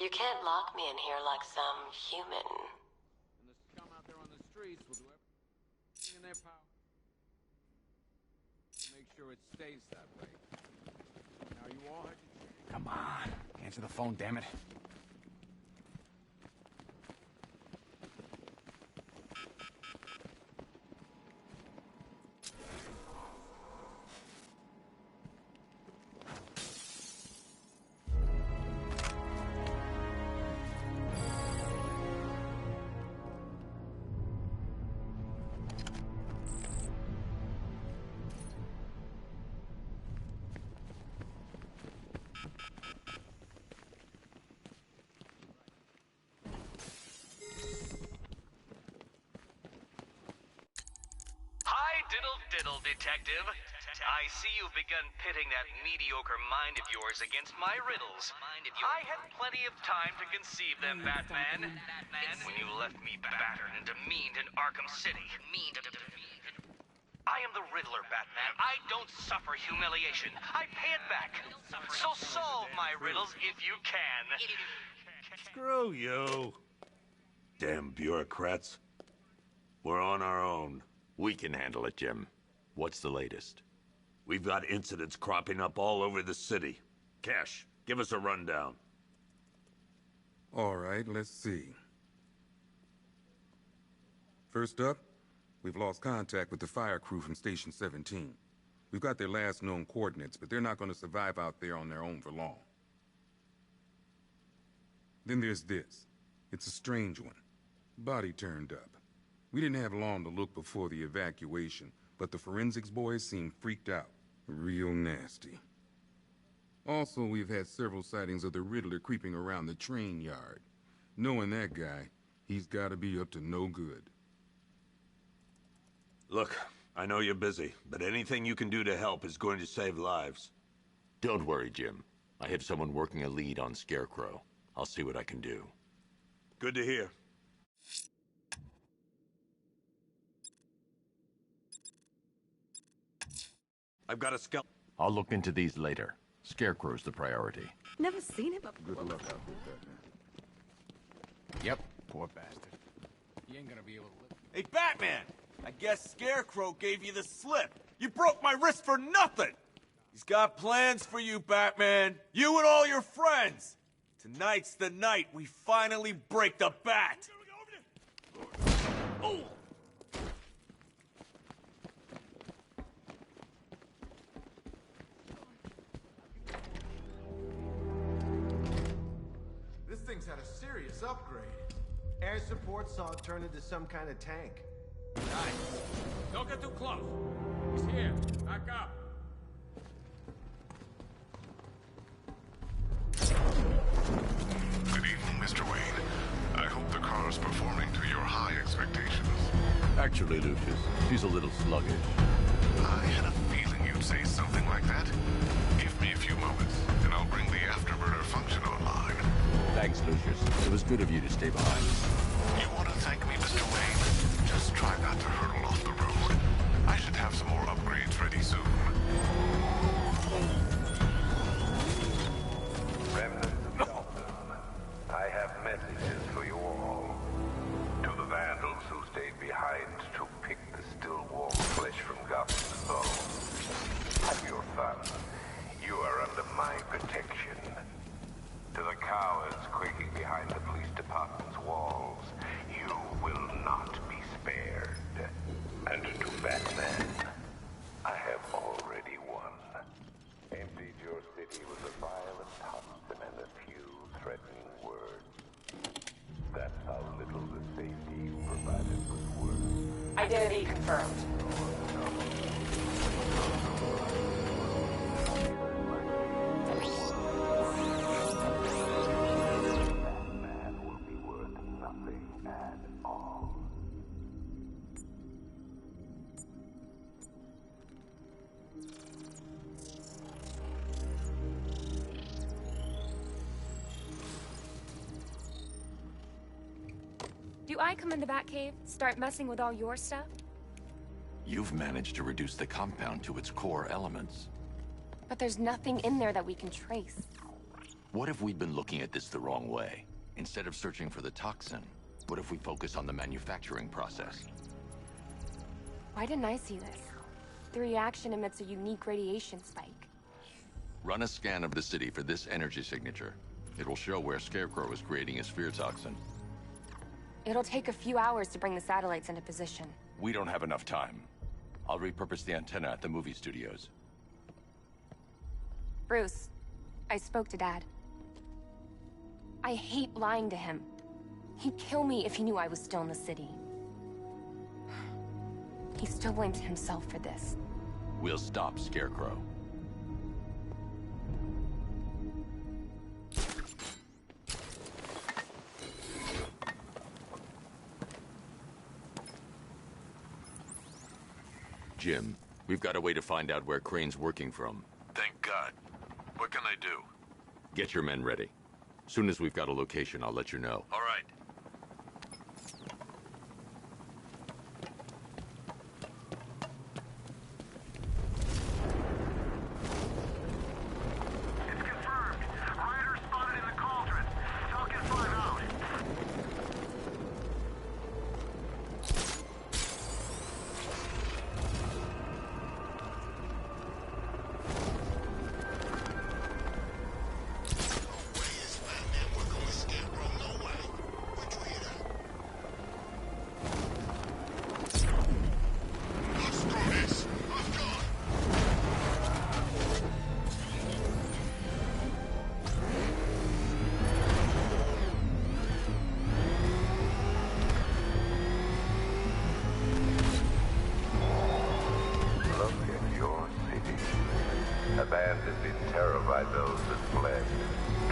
You can't lock me in here like some human. And the scum out there on the streets will do everything in their power to make sure it stays that way. Now you all have to... Come on. Answer the phone, damn it. Diddle, detective. I see you've begun pitting that mediocre mind of yours against my riddles. I had plenty of time to conceive them, Batman. When you left me battered and demeaned in Arkham City. I am the Riddler, Batman. I don't suffer humiliation. I pay it back. So solve my riddles if you can. Screw you. Damn bureaucrats. We're on our own. We can handle it, Jim. What's the latest? We've got incidents cropping up all over the city. Cash, give us a rundown. All right, let's see. First up, we've lost contact with the fire crew from Station 17. We've got their last known coordinates, but they're not going to survive out there on their own for long. Then there's this. It's a strange one. Body turned up. We didn't have long to look before the evacuation, but the forensics boys seemed freaked out. Real nasty. Also, we've had several sightings of the Riddler creeping around the train yard. Knowing that guy, he's gotta be up to no good. Look, I know you're busy, but anything you can do to help is going to save lives. Don't worry, Jim. I have someone working a lead on Scarecrow. I'll see what I can do. Good to hear. I've got a skeleton. I'll look into these later. Scarecrow's the priority. Never seen him up. Good luck out there, Batman. Yep, poor bastard. He ain't gonna be able to live. Hey, Batman! I guess Scarecrow gave you the slip. You broke my wrist for nothing! He's got plans for you, Batman. You and all your friends. Tonight's the night we finally break the bat. Oh! This thing's had a serious upgrade. Air support saw it turn into some kind of tank. Nice. Don't get too close. He's here. Back up. Good evening, Mr. Wayne. I hope the car is performing to your high expectations. Actually, Lucius, she's a little sluggish. I had a feeling you'd say something like that. Give me a few moments, and I'll bring the afterburner function online. Thanks, Lucius. It was good of you to stay behind. You want to thank me, Mr. Wayne? Just try not to hurtle off the road. I should have some more upgrades ready soon. Remnants of Gotham, I have messages for you all. To the vandals who stayed behind to pick the still warm flesh from Gotham's bones. Have your fun. You are under my protection. To the cowards quaking behind the police department's walls, you will not be spared. And to Batman, I have already won. Emptied your city with a violent toxin and a few threatening words. That's how little the safety you provided was worth. Identity confirmed. Batman will be worth nothing at all. Do I come in the Batcave, start messing with all your stuff? You've managed to reduce the compound to its core elements. But there's nothing in there that we can trace. What if we'd been looking at this the wrong way? Instead of searching for the toxin, what if we focus on the manufacturing process? Why didn't I see this? The reaction emits a unique radiation spike. Run a scan of the city for this energy signature. It will show where Scarecrow is creating his fear toxin. It'll take a few hours to bring the satellites into position. We don't have enough time. I'll repurpose the antenna at the movie studios. Bruce, I spoke to Dad. I hate lying to him. He'd kill me if he knew I was still in the city. He still blames himself for this. We'll stop Scarecrow. Jim, we've got a way to find out where Crane's working from. Thank God. What can I do? Get your men ready. Soon as we've got a location, I'll let you know. All right. It's confirmed. Riders spotted in the cauldron. Falcon 5 out. Abandoned in terror by those that fled,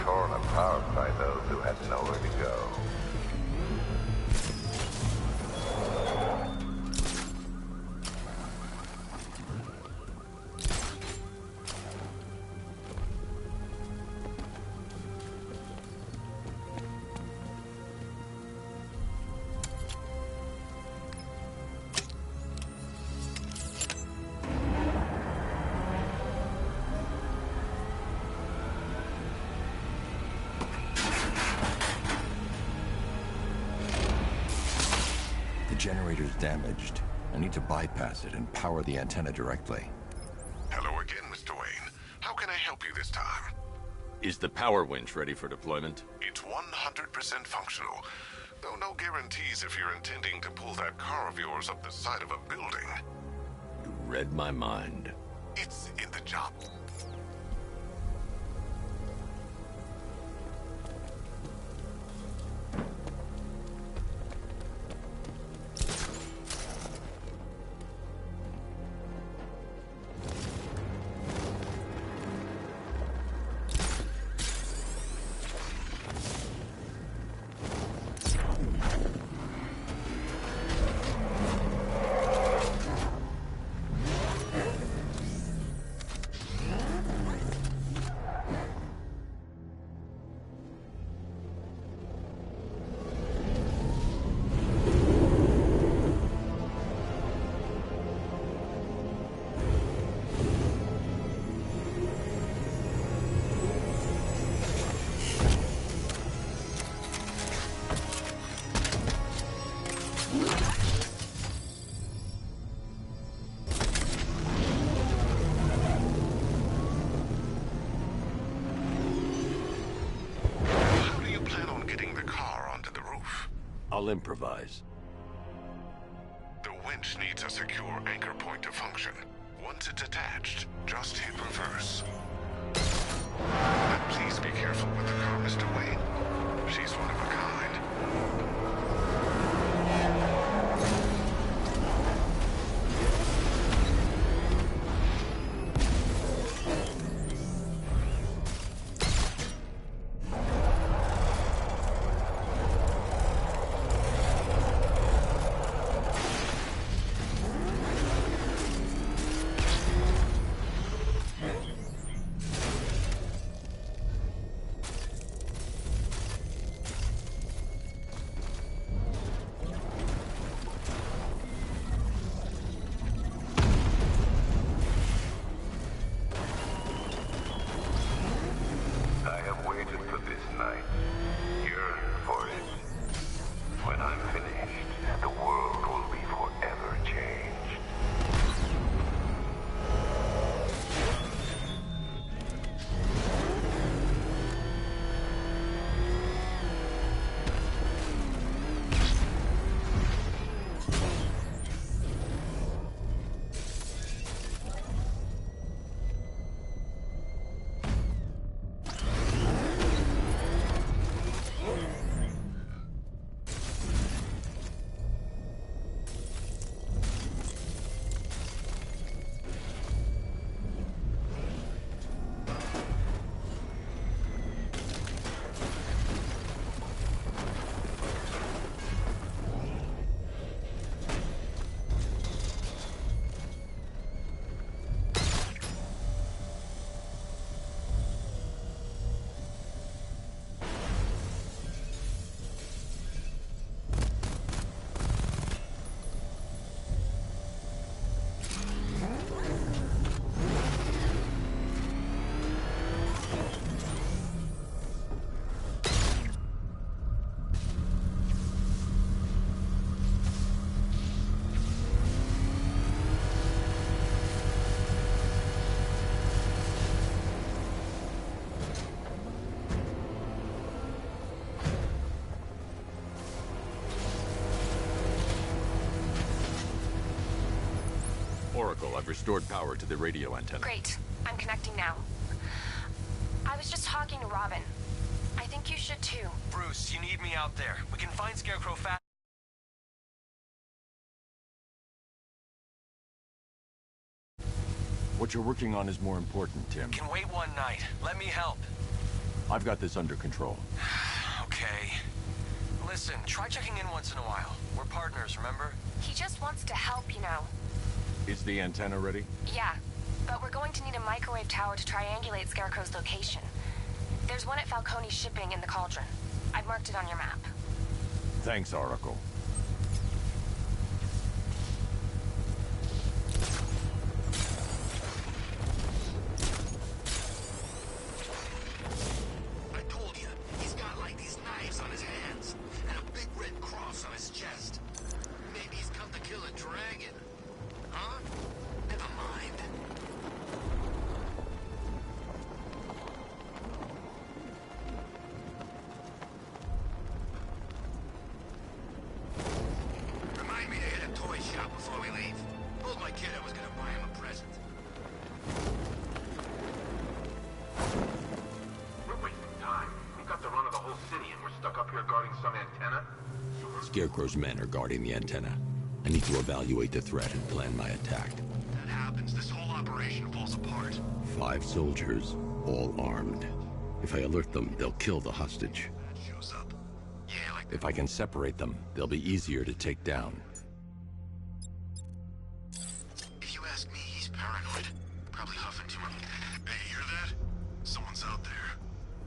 torn apart by those who had nowhere to go. The generator's damaged. I need to bypass it and power the antenna directly. Hello again, Mr. Wayne. How can I help you this time? Is the power winch ready for deployment? It's 100% functional. Though no guarantees if you're intending to pull that car of yours up the side of a building. You read my mind. It's in the job. I'll improvise. The winch needs a secure anchor point to function. Once it's attached, just hit reverse. And please be careful with the car, Mr. Wayne. She's one of a kind. Oracle, I've restored power to the radio antenna. Great. I'm connecting now. I was just talking to Robin. I think you should too. Bruce, you need me out there. We can find Scarecrow fast. What you're working on is more important, Tim. Can wait one night. Let me help. I've got this under control. Okay. Listen, try checking in once in a while. We're partners, remember? He just wants to help, you know. Is the antenna ready? Yeah, but we're going to need a microwave tower to triangulate Scarecrow's location. There's one at Falcone Shipping in the Cauldron. I've marked it on your map. Thanks, Oracle. I told you, he's got like these knives on his hands, and a big red cross on his chest. Maybe he's come to kill a dragon. Huh? Never mind. Remind me to hit a toy shop before we leave. Told my kid I was gonna buy him a present. We're wasting time. We got the run of the whole city and we're stuck up here guarding some antenna. Scarecrow's men are guarding the antenna. I need to evaluate the threat and plan my attack. That happens, this whole operation falls apart. 5 soldiers, all armed. If I alert them, they'll kill the hostage. Shows up. Yeah, like If I can separate them, they'll be easier to take down. if you ask me, he's paranoid. Probably huffing too much. Hey, you hear that? Someone's out there.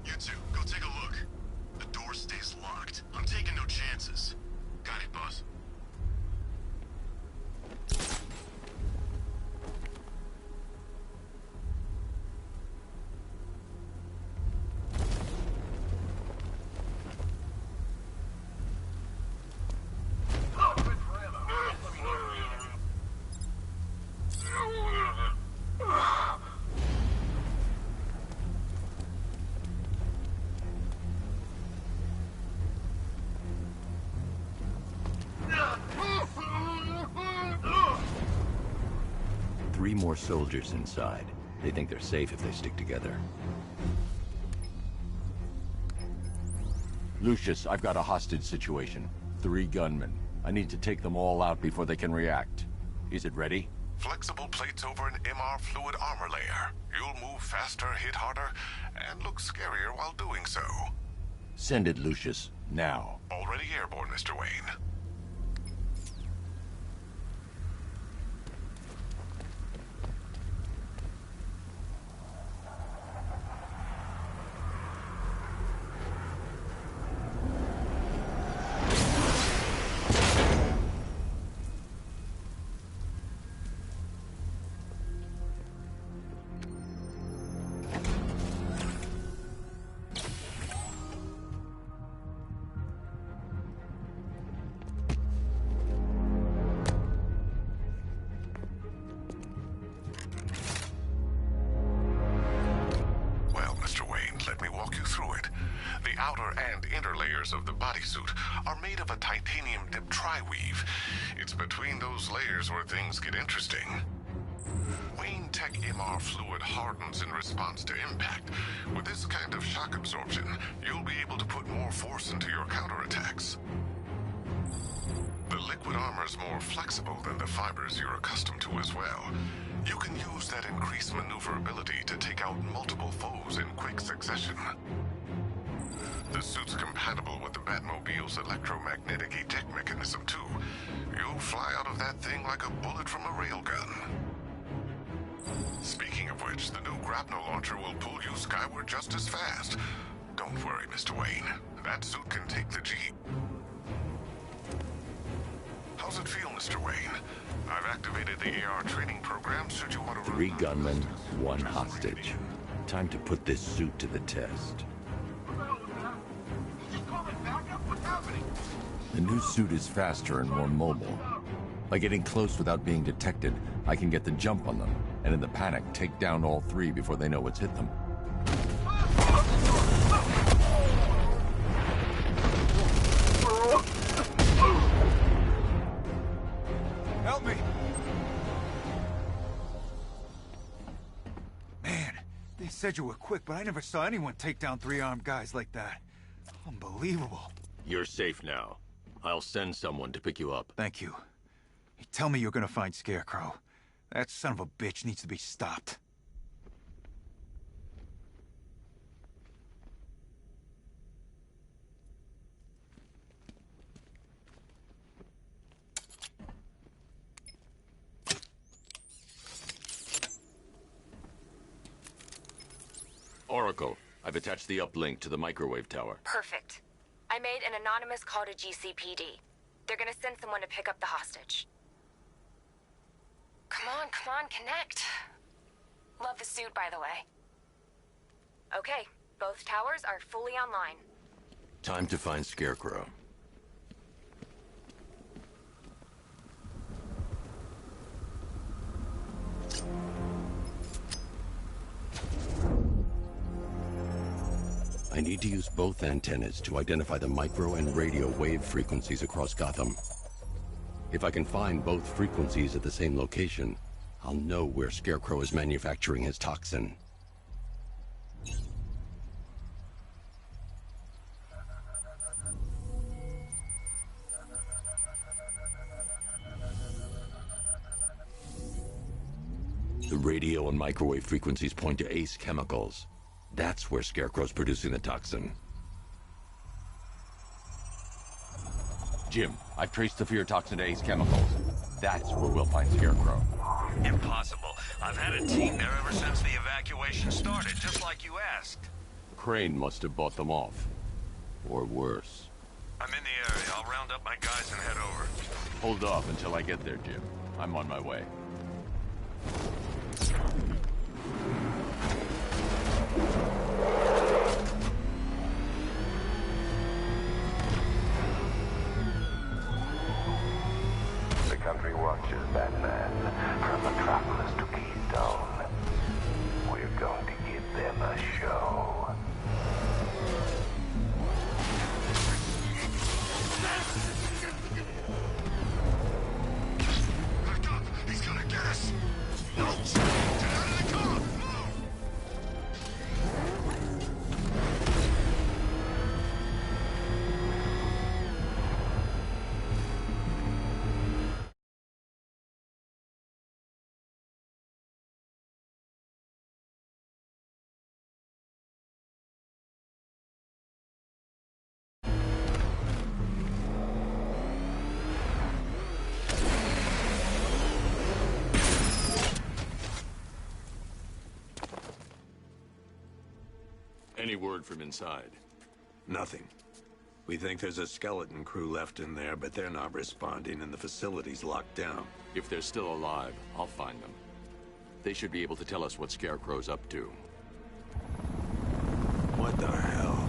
You two, go take a look. The door stays locked. I'm taking no chances. Got it, boss. Three more soldiers inside. They think they're safe if they stick together. Lucius, I've got a hostage situation. 3 gunmen. I need to take them all out before they can react. Is it ready? Flexible plates over an MR fluid armor layer. You'll move faster, hit harder, and look scarier while doing so. Send it, Lucius. Now. Already airborne, Mr. Wayne. Of the bodysuit are made of a titanium-dipped tri-weave. It's between those layers where things get interesting. Wayne Tech MR fluid hardens in response to impact. With this kind of shock absorption, you'll be able to put more force into your counterattacks. The liquid armor's more flexible than the fibers you're accustomed to as well. You can use that increased maneuverability to take out multiple foes in quick succession. The suit's compatible with the Batmobile's electromagnetic eject mechanism, too. You'll fly out of that thing like a bullet from a railgun. Speaking of which, the new grapnel launcher will pull you skyward just as fast. Don't worry, Mr. Wayne. That suit can take the Jeep. How's it feel, Mr. Wayne? I've activated the AR training program should you want to... 3 gunmen, 1 hostage. Time to put this suit to the test. The new suit is faster and more mobile. By getting close without being detected, I can get the jump on them, and in the panic, take down all 3 before they know what's hit them. Help me! said you were quick, but I never saw anyone take down 3 armed guys like that. Unbelievable. You're safe now. I'll send someone to pick you up. Thank you. Hey, tell me you're gonna find Scarecrow. That son of a bitch needs to be stopped. Oracle, I've attached the uplink to the microwave tower. Perfect. I made an anonymous call to GCPD. They're gonna send someone to pick up the hostage. Come on, connect. Love the suit, by the way. Okay, both towers are fully online. Time to find Scarecrow. I need to use both antennas to identify the micro and radio wave frequencies across Gotham. If I can find both frequencies at the same location, I'll know where Scarecrow is manufacturing his toxin. The radio and microwave frequencies point to Ace Chemicals. That's where Scarecrow's producing the toxin. Jim, I've traced the fear toxin to Ace Chemicals. That's where we'll find Scarecrow. Impossible. I've had a team there ever since the evacuation started, just like you asked. Crane must have bought them off. Or worse. I'm in the area. I'll round up my guys and head over. Hold off until I get there, Jim. I'm on my way. The country watches, Batman, from Metropolis to Keystone. We're going to give them a show. Back up! He's gonna get us! No! Get out of the car! Any word from inside? Nothing. We think there's a skeleton crew left in there, but they're not responding and the facility's locked down. If they're still alive, I'll find them. They should be able to tell us what Scarecrow's up to. What the hell?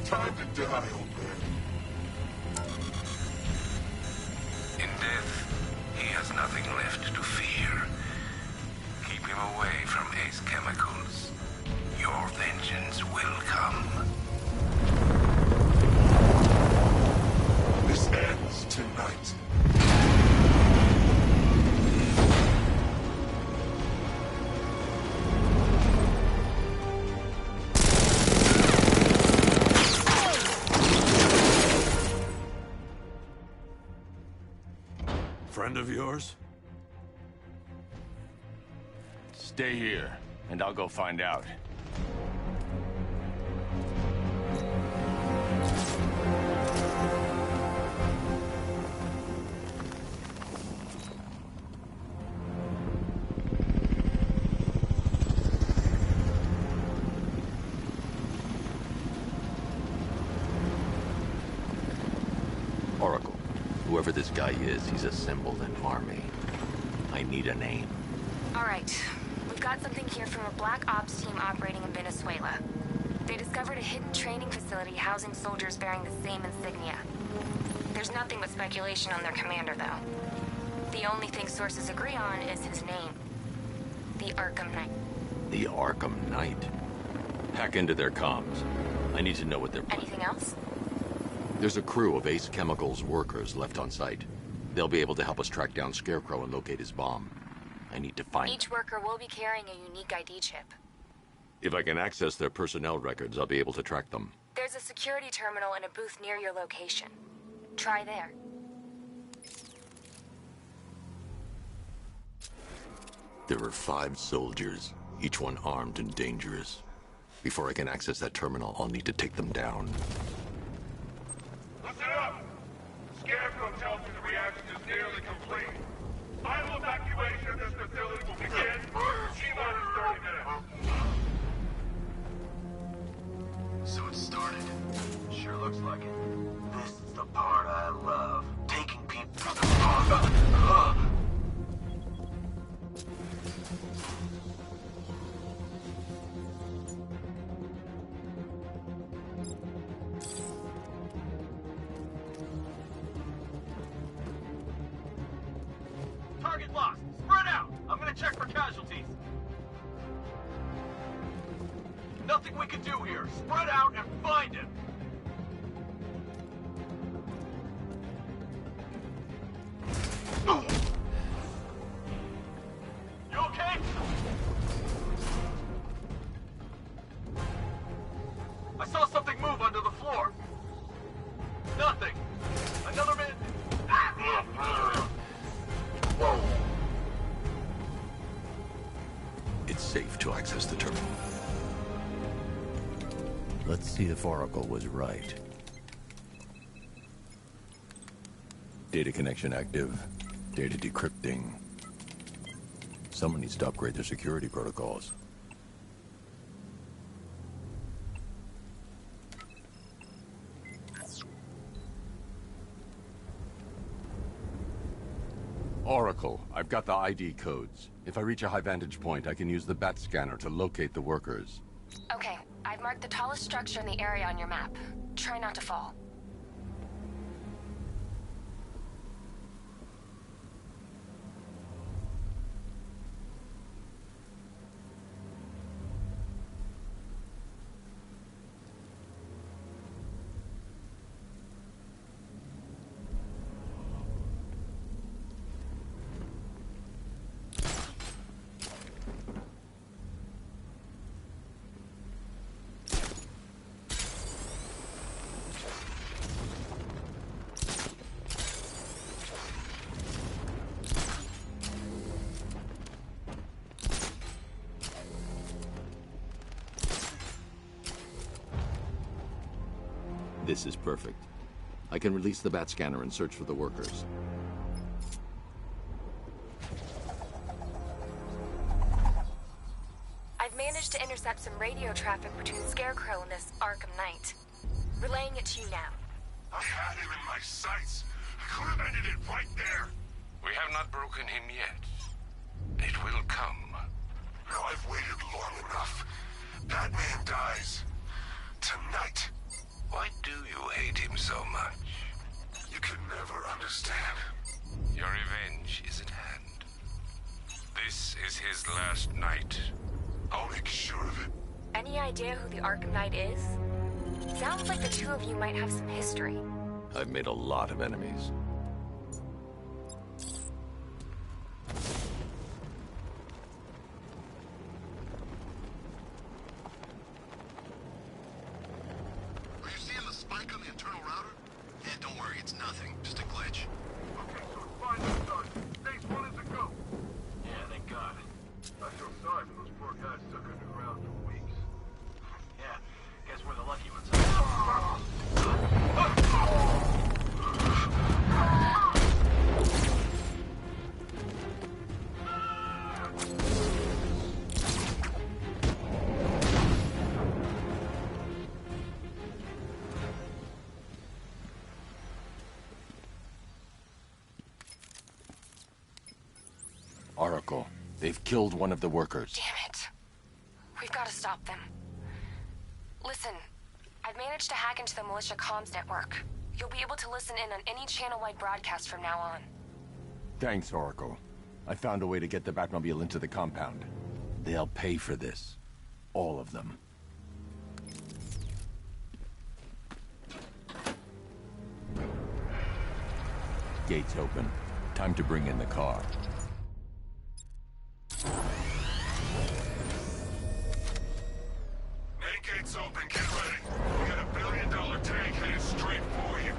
Time to die, old man. In death, he has nothing left to fear. Keep him away from Ace Chemicals. Your vengeance will come. This ends tonight. Friend of yours? Stay here, and I'll go find out. Oracle, whoever this guy is, he's assembled an army. I need a name. All right. We've got something here from a Black Ops team operating in Venezuela. They discovered a hidden training facility housing soldiers bearing the same insignia. There's nothing but speculation on their commander, though. The only thing sources agree on is his name. The Arkham Knight. The Arkham Knight? Hack into their comms. I need to know what they're... Anything else? There's a crew of Ace Chemicals workers left on site. They'll be able to help us track down Scarecrow and locate his bomb. I need to find... Each worker will be carrying a unique ID chip. If I can access their personnel records, I'll be able to track them. There's a security terminal in a booth near your location. Try there. There are 5 soldiers, each one armed and dangerous. Before I can access that terminal, I'll need to take them down. Listen up! Scarecrow tells me the reaction is nearly complete. Final evacuation of this facility will begin in T-minus 30 minutes. So it started. Sure looks like it. This is the part I love. Taking people... Target lost. Spread out. I'm gonna check for casualties. Nothing we can do here. Spread out and find him. You okay? I saw something move under the floor. Nothing. Another man. It's safe to access the terminal. Let's see if Oracle was right. Data connection active. Data decrypting. Someone needs to upgrade their security protocols. Oracle, I've got the ID codes. If I reach a high vantage point, I can use the bat scanner to locate the workers. Okay, I've marked the tallest structure in the area on your map. Try not to fall. This is perfect. I can release the bat scanner and search for the workers. I've managed to intercept some radio traffic between Scarecrow and this Arkham Knight. Relaying it to you now. I had him in my sights. I could have ended it right there. We have not broken him yet. It will come. Now I've waited long enough. Batman dies. Tonight. Why do you hate him so much? You can never understand. Your revenge is at hand. This is his last night. I'll make sure of it. Any idea who the Arkham Knight is? Sounds like the two of you might have some history. I've made a lot of enemies. Oracle, they've killed one of the workers. Damn it. We've got to stop them. Listen, I've managed to hack into the militia comms network. You'll be able to listen in on any channel-wide broadcast from now on. Thanks, Oracle. I found a way to get the Batmobile into the compound. They'll pay for this. All of them. Gates open. Time to bring in the car. Main gate's open, get ready. We got $1 billion tank headed straight for you.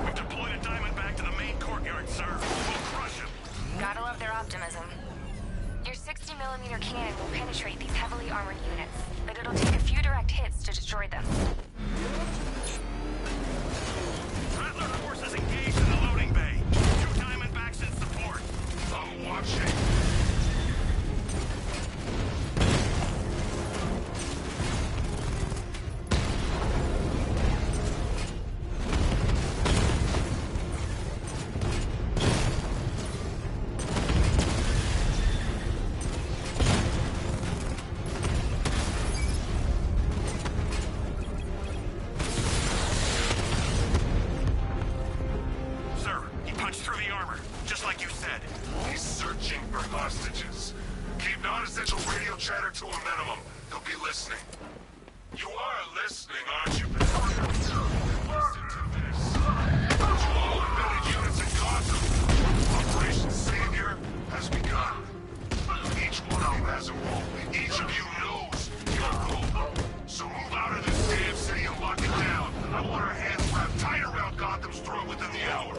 We've deployed a Diamondback to the main courtyard, sir. We'll crush him. Gotta love their optimism. Your 60mm cannon will penetrate these heavily armored units, but it'll take a few direct hits to destroy them. Rattler forces engaged in the loading bay. 2 Diamondbacks in support. I'm watching. He's searching for hostages. Keep non-essential radio chatter to a minimum. He'll be listening. You are listening, aren't you? Listen to this. To all embedded units in Gotham, Operation Savior has begun. Each one of you has a role. Each of you knows your role. So move out of this damn city and lock it down. I want our hands wrapped tight around Gotham's throat within the hour.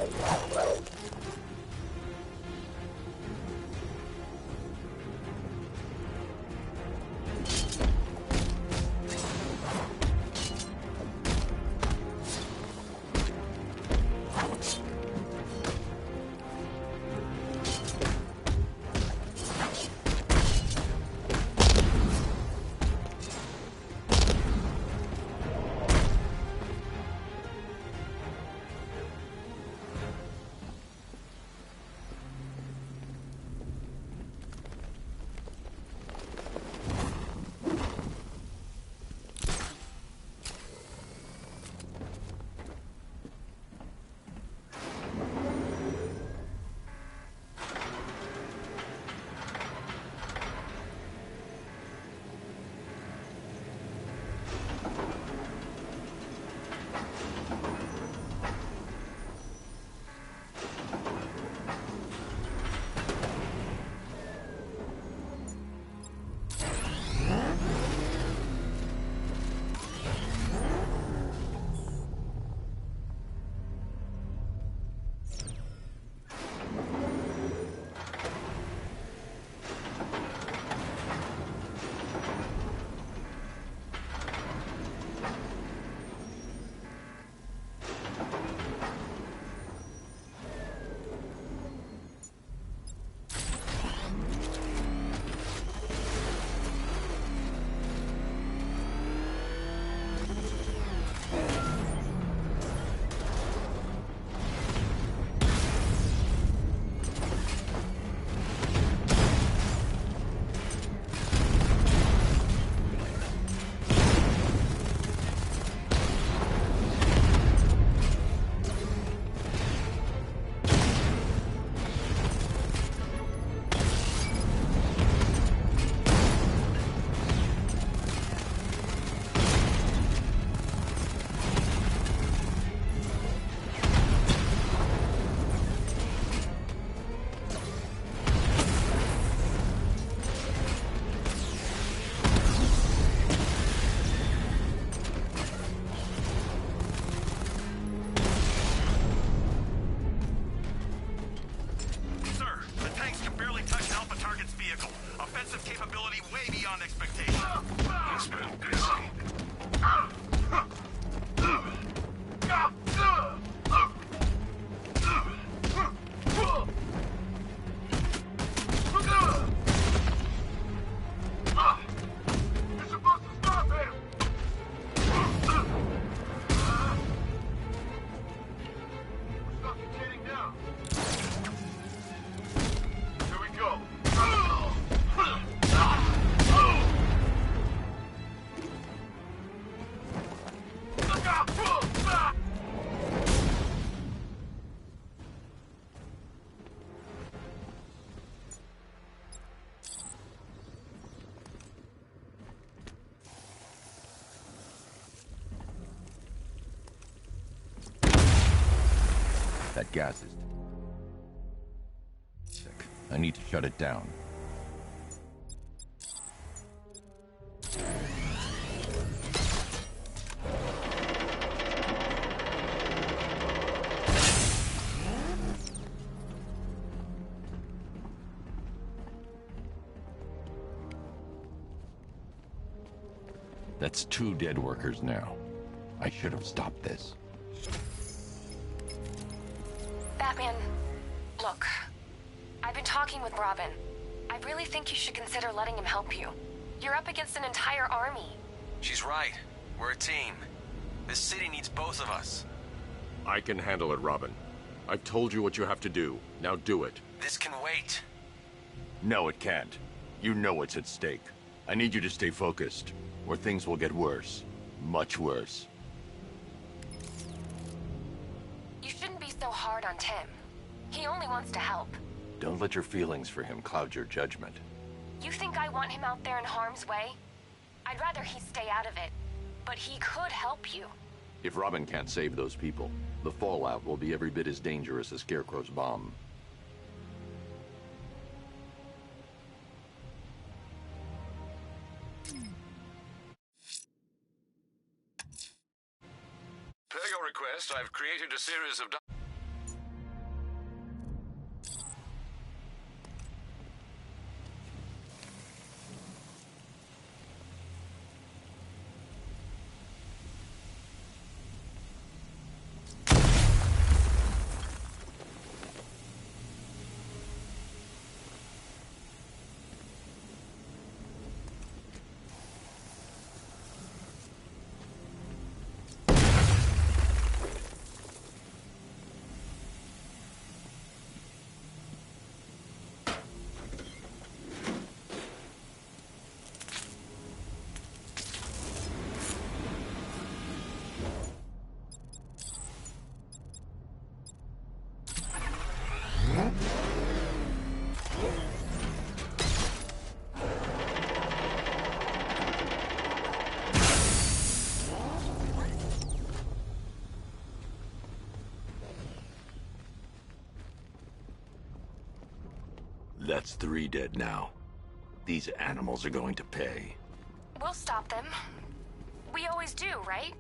That gas is... I need to shut it down. That's 2 dead workers now. I should have stopped this. Batman, look. I've been talking with Robin. I really think you should consider letting him help you. You're up against an entire army. She's right. We're a team. This city needs both of us. I can handle it, Robin. I've told you what you have to do. Now do it. This can wait. No, it can't. You know what's at stake. I need you to stay focused, or things will get worse. Much worse. You shouldn't be so hard on Tim. He only wants to help. Don't let your feelings for him cloud your judgment. You think I want him out there in harm's way? I'd rather he stay out of it. But he could help you. If Robin can't save those people, the fallout will be every bit as dangerous as Scarecrow's bomb. Per your request, I've created a series of... That's 3 dead now. These animals are going to pay. We'll stop them. We always do, right?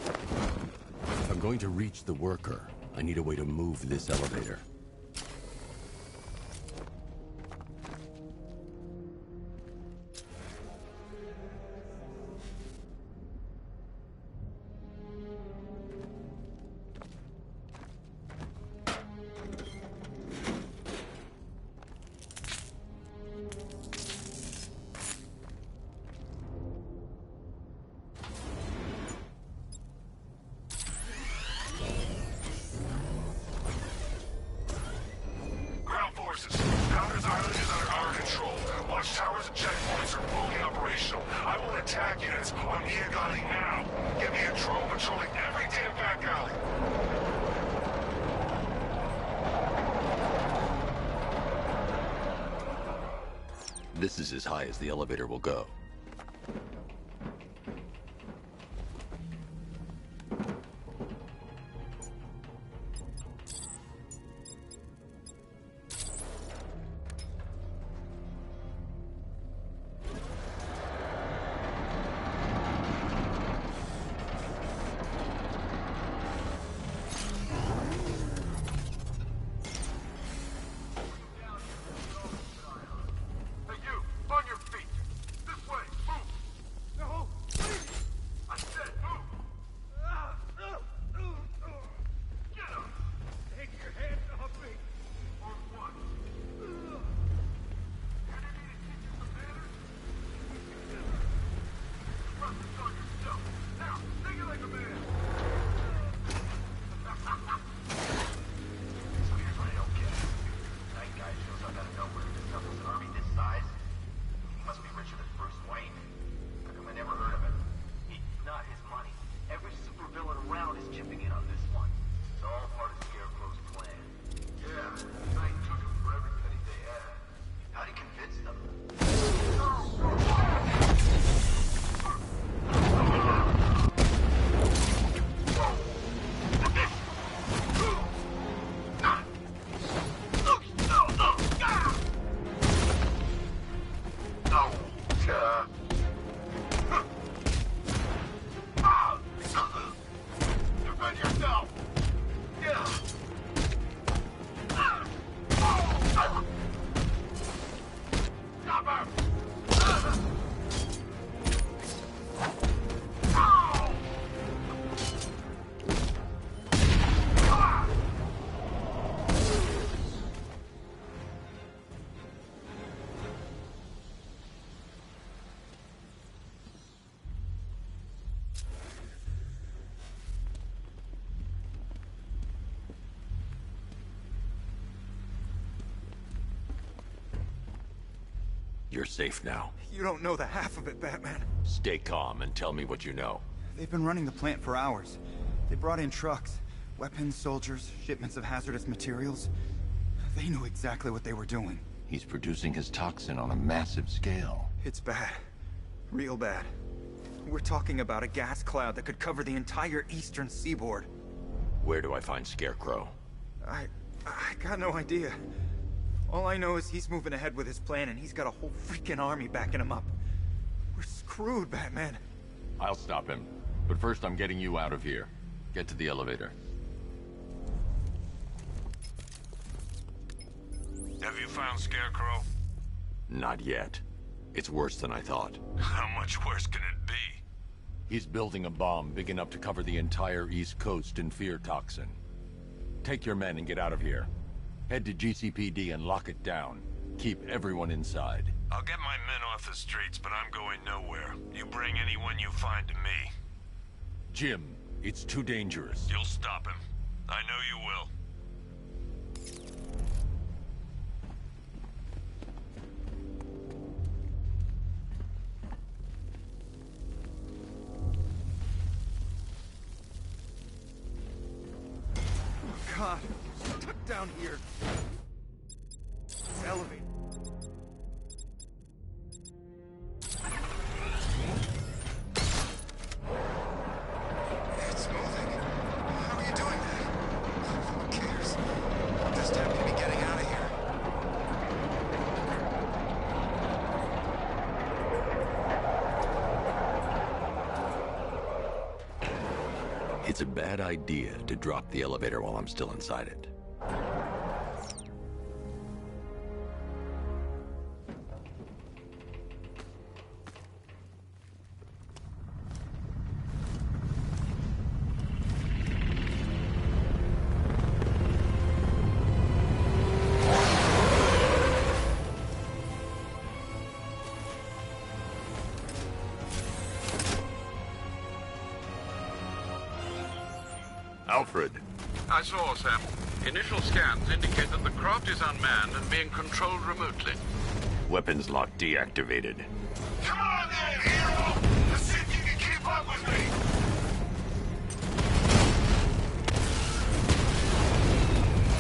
If I'm going to reach the worker, I need a way to move this elevator. This is as high as the elevator will go. Hey, you! On your feet! This way! You're safe now. You don't know the half of it, Batman. Stay calm and tell me what you know. They've been running the plant for hours. They brought in trucks, weapons, soldiers, shipments of hazardous materials. They knew exactly what they were doing. He's producing his toxin on a massive scale. It's bad. Real bad. We're talking about a gas cloud that could cover the entire eastern seaboard. Where do I find Scarecrow? I got no idea. All I know is he's moving ahead with his plan, and he's got a whole freaking army backing him up. We're screwed, Batman. I'll stop him. But first I'm getting you out of here. Get to the elevator. Have you found Scarecrow? Not yet. It's worse than I thought. How much worse can it be? He's building a bomb big enough to cover the entire East Coast in fear toxin. Take your men and get out of here. Head to GCPD and lock it down. Keep everyone inside. I'll get my men off the streets, but I'm going nowhere. You bring anyone you find to me. Jim, it's too dangerous. You'll stop him. I know you will. God, stuck down here. This elevator. It's moving. How are you doing that? Who cares? Just happy to be getting out of here. It's a bad idea to drop the elevator while I'm still inside it. Alfred. I saw, Sam. Initial scans indicate that the craft is unmanned and being controlled remotely. Weapons lock deactivated. Come on then, hero! Let's see if you can keep up with me!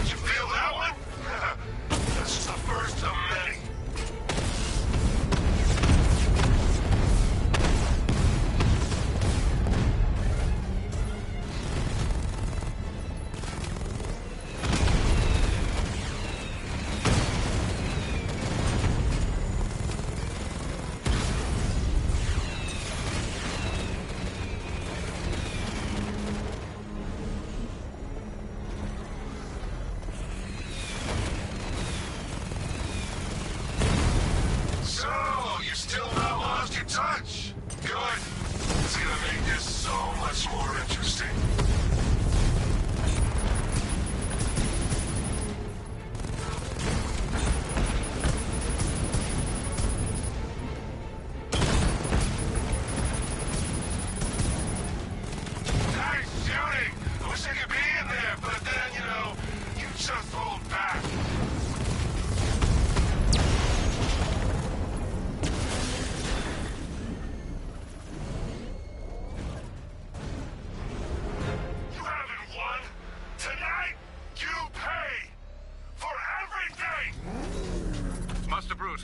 Did you feel that one? That's just the first of many.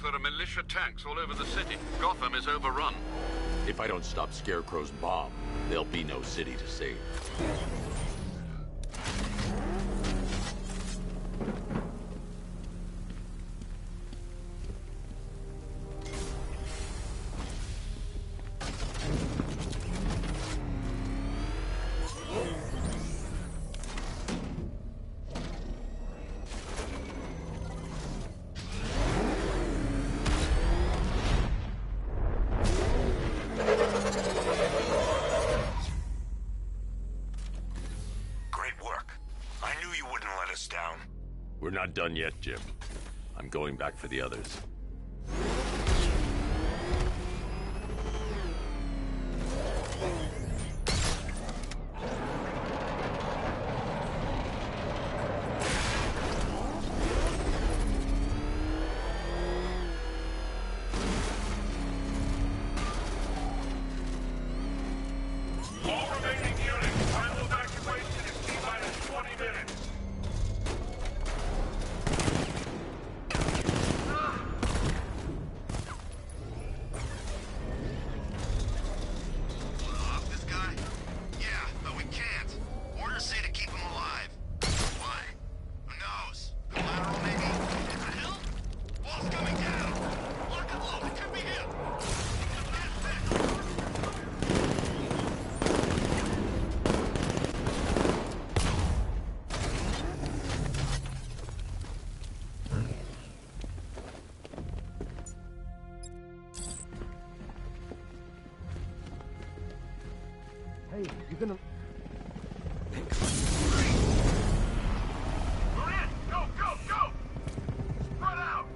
There are militia tanks all over the city. Gotham is overrun. If I don't stop Scarecrow's bomb, there'll be no city to save. We're not done yet, Jim. I'm going back for the others. gonna... We're in! Go, go, go! Spread out!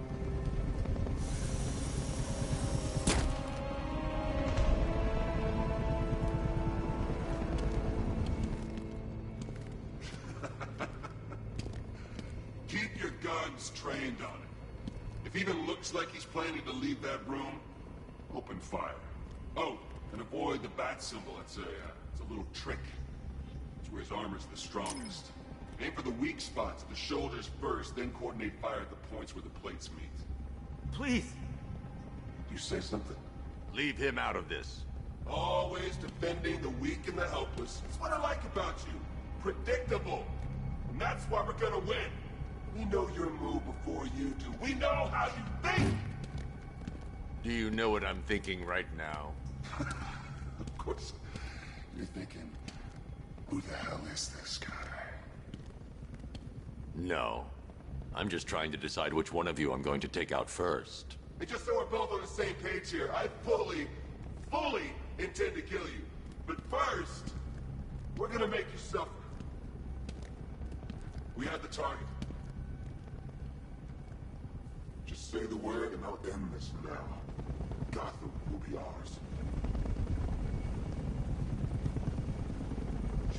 Keep your guns trained on him. If he even looks like he's planning to leave that room, open fire. Oh, and avoid the bat symbol. It's a little trick. It's where his armor's the strongest. Aim for the weak spots, the shoulders first, then coordinate fire at the points where the plates meet. Please! You say something? Leave him out of this. Always defending the weak and the helpless. That's what I like about you. Predictable. And that's why we're gonna win. We know your move before you do. We know how you think! Do you know what I'm thinking right now? Of course. You're thinking, who the hell is this guy? No. I'm just trying to decide which one of you I'm going to take out first. And just so we're both on the same page here, I fully intend to kill you. But first, we're gonna make you suffer. We have the target. Just say the word and I'll end this now. Gotham will be ours.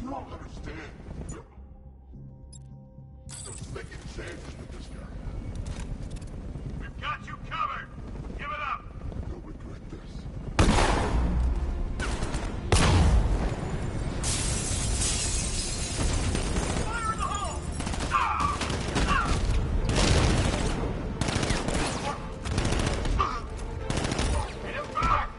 You don't understand. Don't take any chances with this guy. We've got you covered! Give it up! You'll regret this. Fire in the hole! Get him back!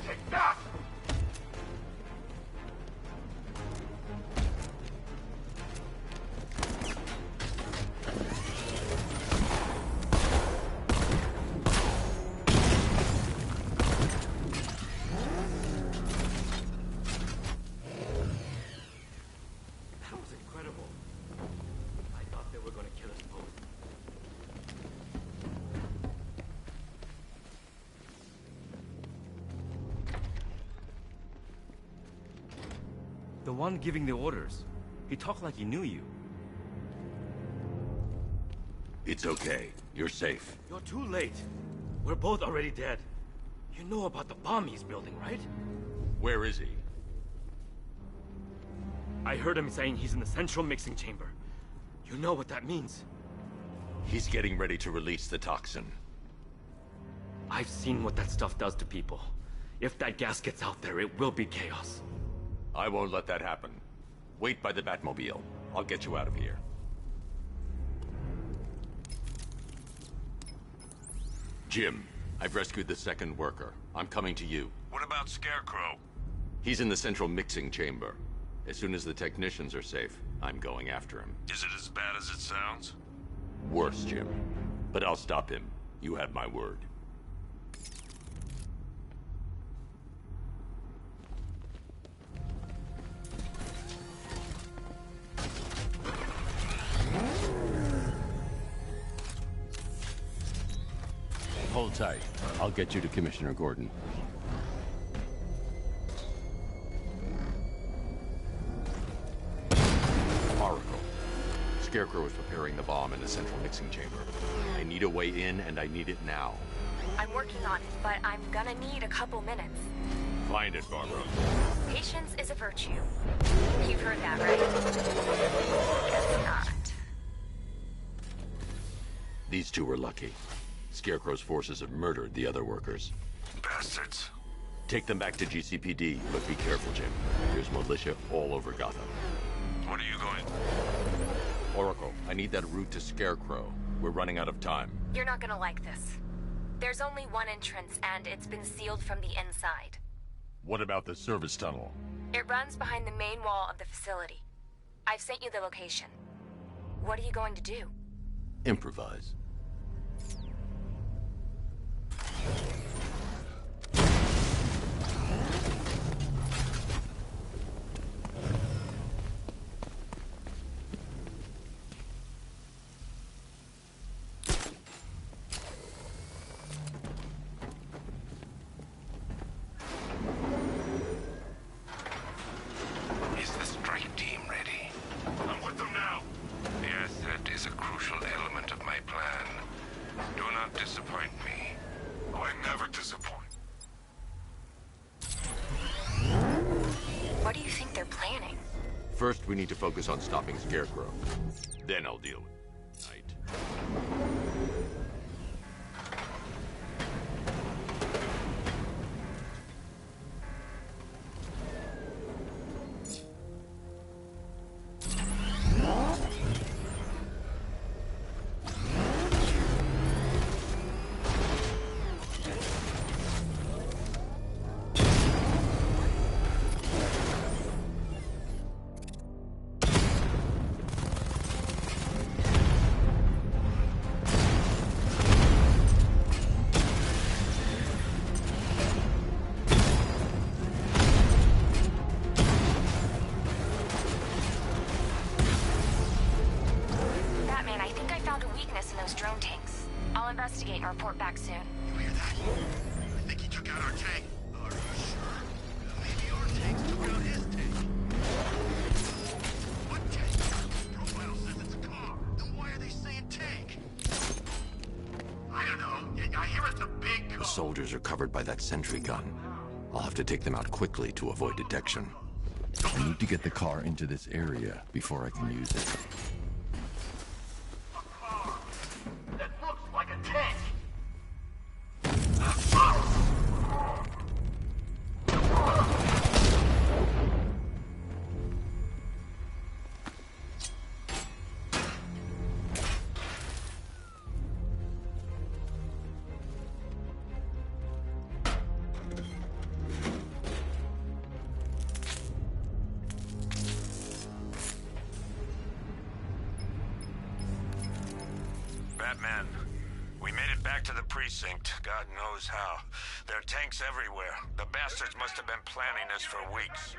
Take that! That was incredible. I thought they were gonna kill us both. The one giving the orders. He talked like he knew you. It's okay. You're safe. You're too late. We're both already dead. You know about the bomb he's building, right? Where is he? I heard him saying he's in the central mixing chamber. You know what that means. He's getting ready to release the toxin. I've seen what that stuff does to people. If that gas gets out there, it will be chaos. I won't let that happen. Wait by the Batmobile. I'll get you out of here. Jim, I've rescued the second worker. I'm coming to you. What about Scarecrow? He's in the central mixing chamber. As soon as the technicians are safe, I'm going after him. Is it as bad as it sounds? Worse, Jim. But I'll stop him. You have my word. Hold tight. I'll get you to Commissioner Gordon. Oracle. Scarecrow is preparing the bomb in the central mixing chamber. I need a way in, and I need it now. I'm working on it, but I'm gonna need a couple minutes. Find it, Barbara. Patience is a virtue. You've heard that, right? Guess not. These two were lucky. Scarecrow's forces have murdered the other workers. Bastards. Take them back to GCPD, but be careful, Jim. There's militia all over Gotham. What are you going? Oracle, I need that route to Scarecrow. We're running out of time. You're not gonna like this. There's only one entrance, and it's been sealed from the inside. What about the service tunnel? It runs behind the main wall of the facility. I've sent you the location. What are you going to do? Improvise. think they're planning? First, we need to focus on stopping Scarecrow. Then I'll deal with Night. Drone tanks. I'll investigate and report back soon. You hear that? I think he took out our tank. Are you sure? Maybe our tanks took out his tank. What tank? Profile says it's a car. Then why are they saying tank? I don't know. I hear it's a big car. The soldiers are covered by that sentry gun. I'll have to take them out quickly to avoid detection. I need to get the car into this area before I can use it. Batman, we made it back to the precinct. God knows how. There are tanks everywhere. The bastards must have been planning this for weeks.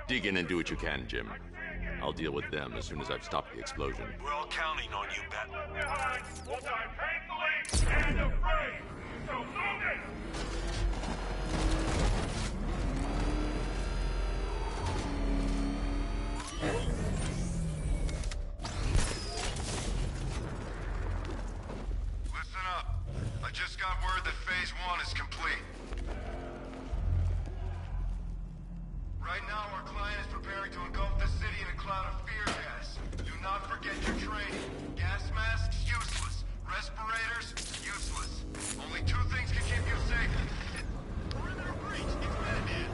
Dig in and do what you can, Jim. I'll deal with them as soon as I've stopped the explosion. We're all counting on you, Batman. Behind, we'll die painfully and afraid. So move it! Listen up. I just got word that Phase 1 is complete. Right now, our client is preparing to engulf the city in a cloud of fear gas. Do not forget your training. Gas masks, useless. Respirators, useless. Only two things can keep you safe. Perimeter breach. It's Batman.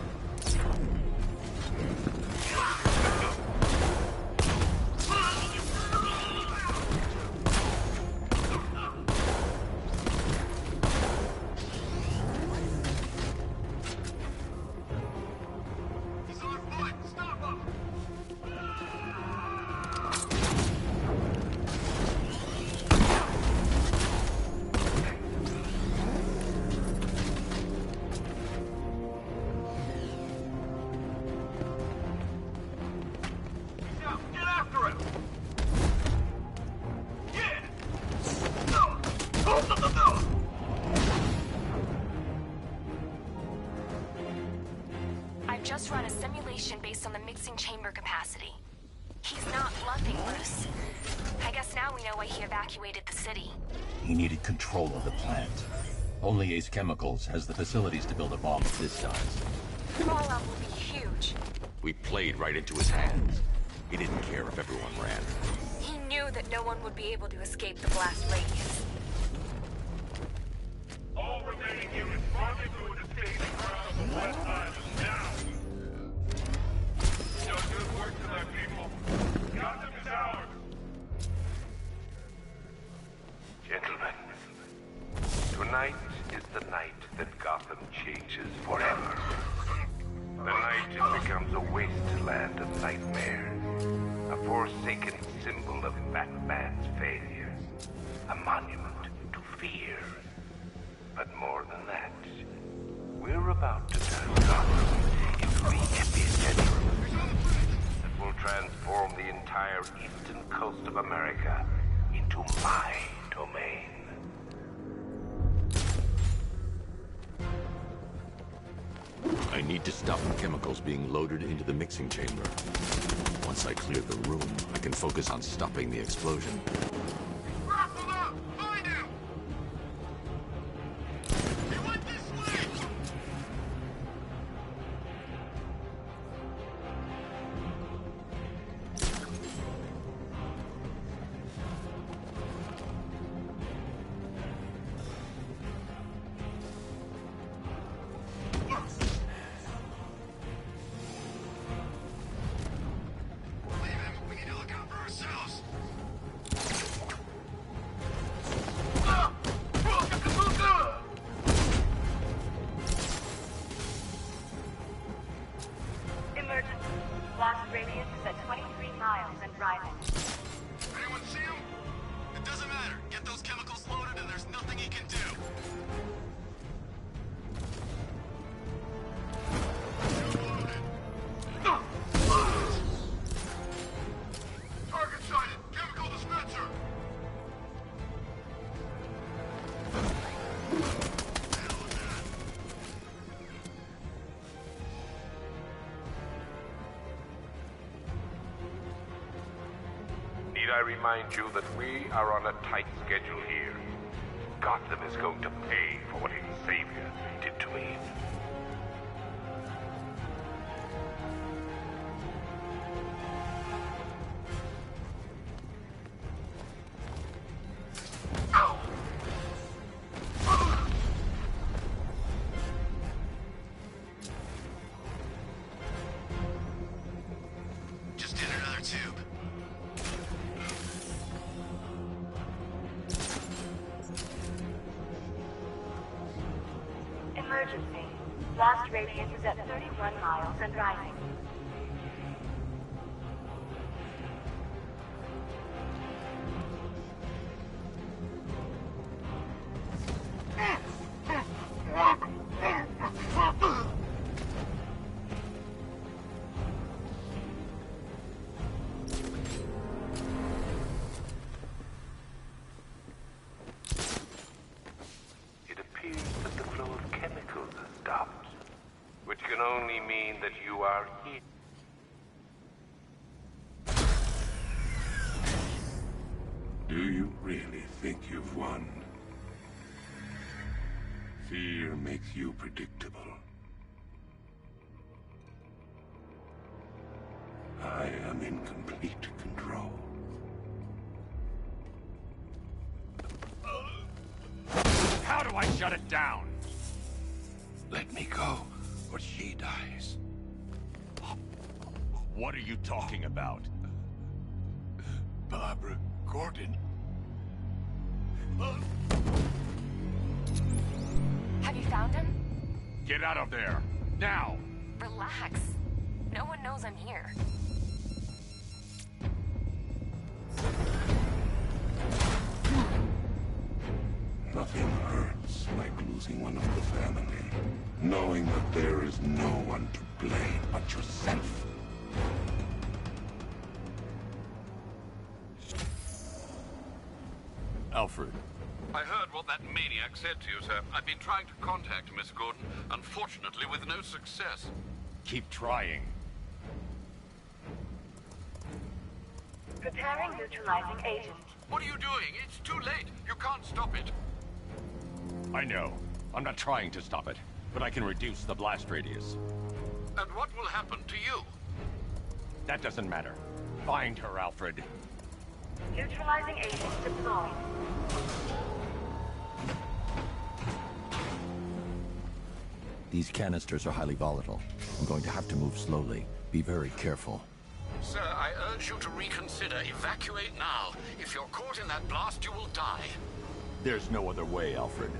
I've just run a simulation based on the mixing chamber capacity. He's not bluffing, Bruce. I guess now we know why he evacuated the city. He needed control of the plant. Only Ace Chemicals has the facilities to build a bomb of this size. Fallout will be huge. We played right into his hands. He didn't care if everyone ran. He knew that no one would be able to escape the blast radius. All remaining units rendezvous at the staging ground of the West Island now. You've done good work tonight, people. Gotham is ours. Gentlemen, tonight is the night that Gotham changes forever. The night it becomes a wasteland of nightmares, a forsaken symbol of Batman's failures, a monument to fear. But more than that, we're about to turn Gotham into the epicenter that will transform the entire eastern coast of America into my domain. I need to stop the chemicals being loaded into the mixing chamber. Once I clear the room, I can focus on stopping the explosion. Grappled up! Find him! He went this way! I remind you that we are on a tight schedule here. Gotham is going to pay for what its savior did to me. Just in another tube. Emergency. Blast radius is at 31 miles and rising. It appears that the flow of chemicals has stopped, which can only mean that you are here. Do you really think you've won? Fear makes you predictable. I am in complete control. How do I shut it down? Let me go, or she dies. What are you talking about? Barbara Gordon. Have you found him? Get out of there! Now! Relax. No one knows I'm here. Nothing hurts like losing one of the family. Knowing that there is no one to blame but yourself. Alfred. I heard what that maniac said to you, sir. I've been trying to contact Miss Gordon, unfortunately with no success. Keep trying. Preparing neutralizing agent. What are you doing? It's too late. You can't stop it. I know. I'm not trying to stop it, but I can reduce the blast radius. And what will happen to you? That doesn't matter. Find her, Alfred. Neutralizing agent deployed. These canisters are highly volatile. I'm going to have to move slowly. Be very careful. Sir, I urge you to reconsider. Evacuate now. If you're caught in that blast, you will die. There's no other way, Alfred.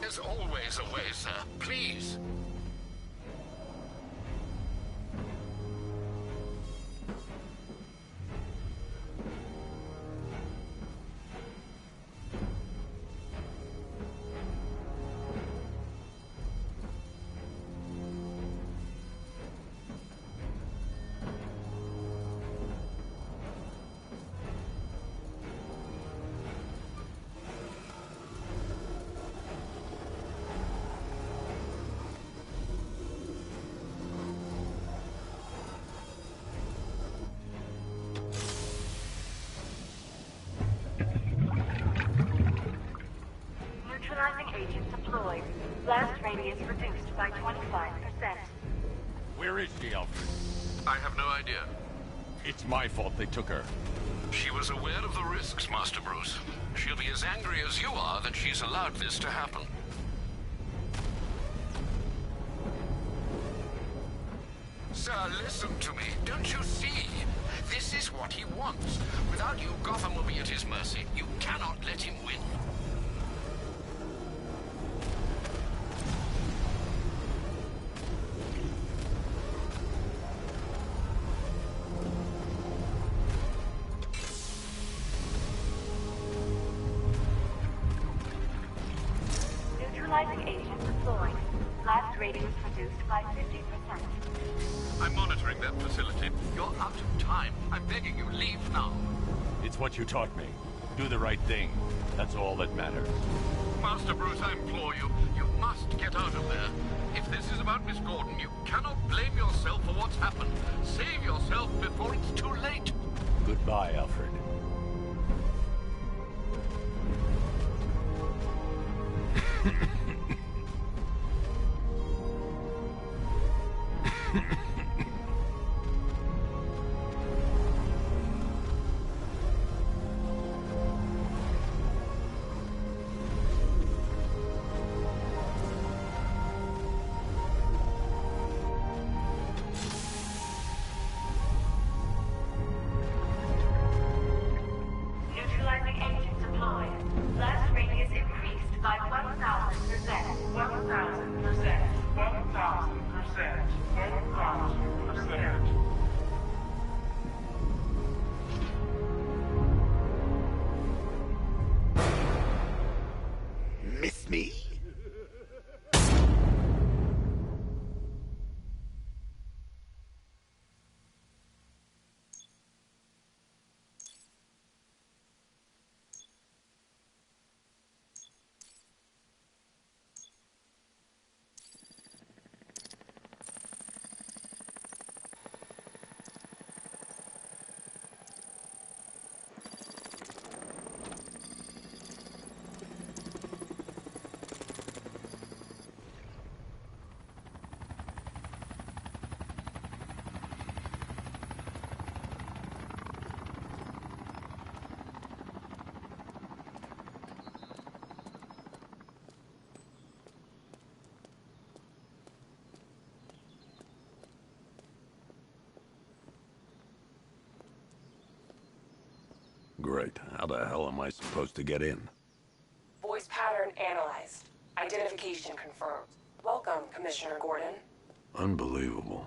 There's always a way, sir. Please. Neutralizing agent deployed. Blast radius reduced by 25%. Where is she, Alfred? I have no idea. It's my fault they took her. She was aware of the risks, Master Bruce. She'll be as angry as you are that she's allowed this to happen. Sir, listen to me. Don't you see? This is what he wants. Without you, Gotham will be at his mercy. You cannot let him win. Neutralizing agent deployed. Blast radius reduced by 50%. I'm monitoring that facility. You're out of time. I'm begging you, leave now. It's what you taught me. Do the right thing. That's all that matters. Master Bruce, I implore you, you must get out of there. If this is about Miss Gordon, you cannot blame yourself for what's happened. Save yourself before it's too late. Goodbye, Alfred. Great. How the hell am I supposed to get in? Voice pattern analyzed. Identification confirmed. Welcome, Commissioner Gordon. Unbelievable.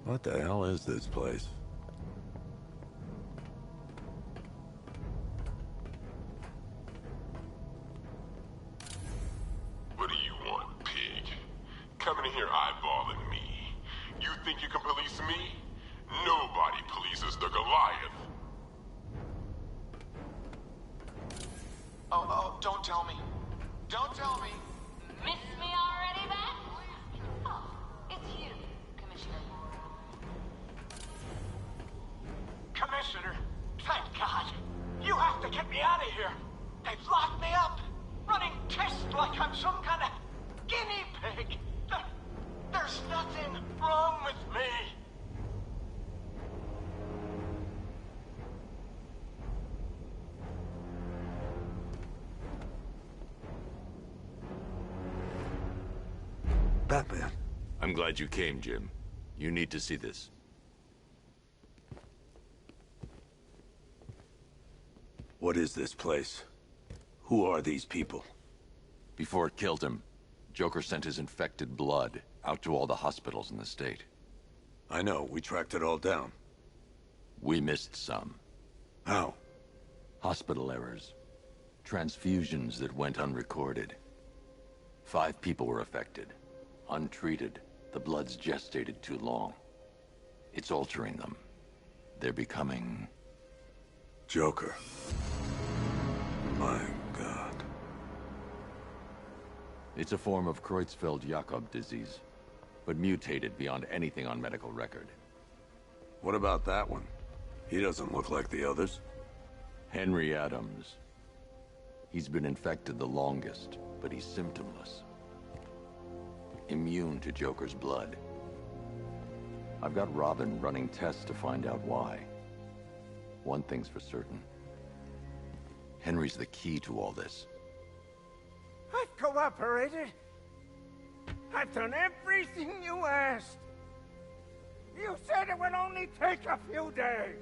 What the hell is this place? What do you want, pig? Coming in here eyeballing me. You think you can police me? Nobody polices the Goliath. Oh, don't tell me. Don't tell me. Miss me already, Bat? Oh, it's you, Commissioner. Commissioner, thank God. You have to get me out of here. They've locked me up, running tests like I'm some kind of guinea pig. There's nothing wrong with me. Batman. I'm glad you came, Jim. You need to see this. What is this place? Who are these people? Before it killed him, Joker sent his infected blood out to all the hospitals in the state. I know, we tracked it all down. We missed some. How? Hospital errors. Transfusions that went unrecorded. 5 people were affected. Untreated, the blood's gestated too long. It's altering them. They're becoming... Joker. My God. It's a form of Creutzfeldt-Jakob disease, but mutated beyond anything on medical record. What about that one? He doesn't look like the others. Henry Adams. He's been infected the longest, but he's symptomless. Immune to Joker's blood. I've got Robin running tests to find out why. One thing's for certain. Henry's the key to all this. I've cooperated. I've done everything you asked. You said it would only take a few days.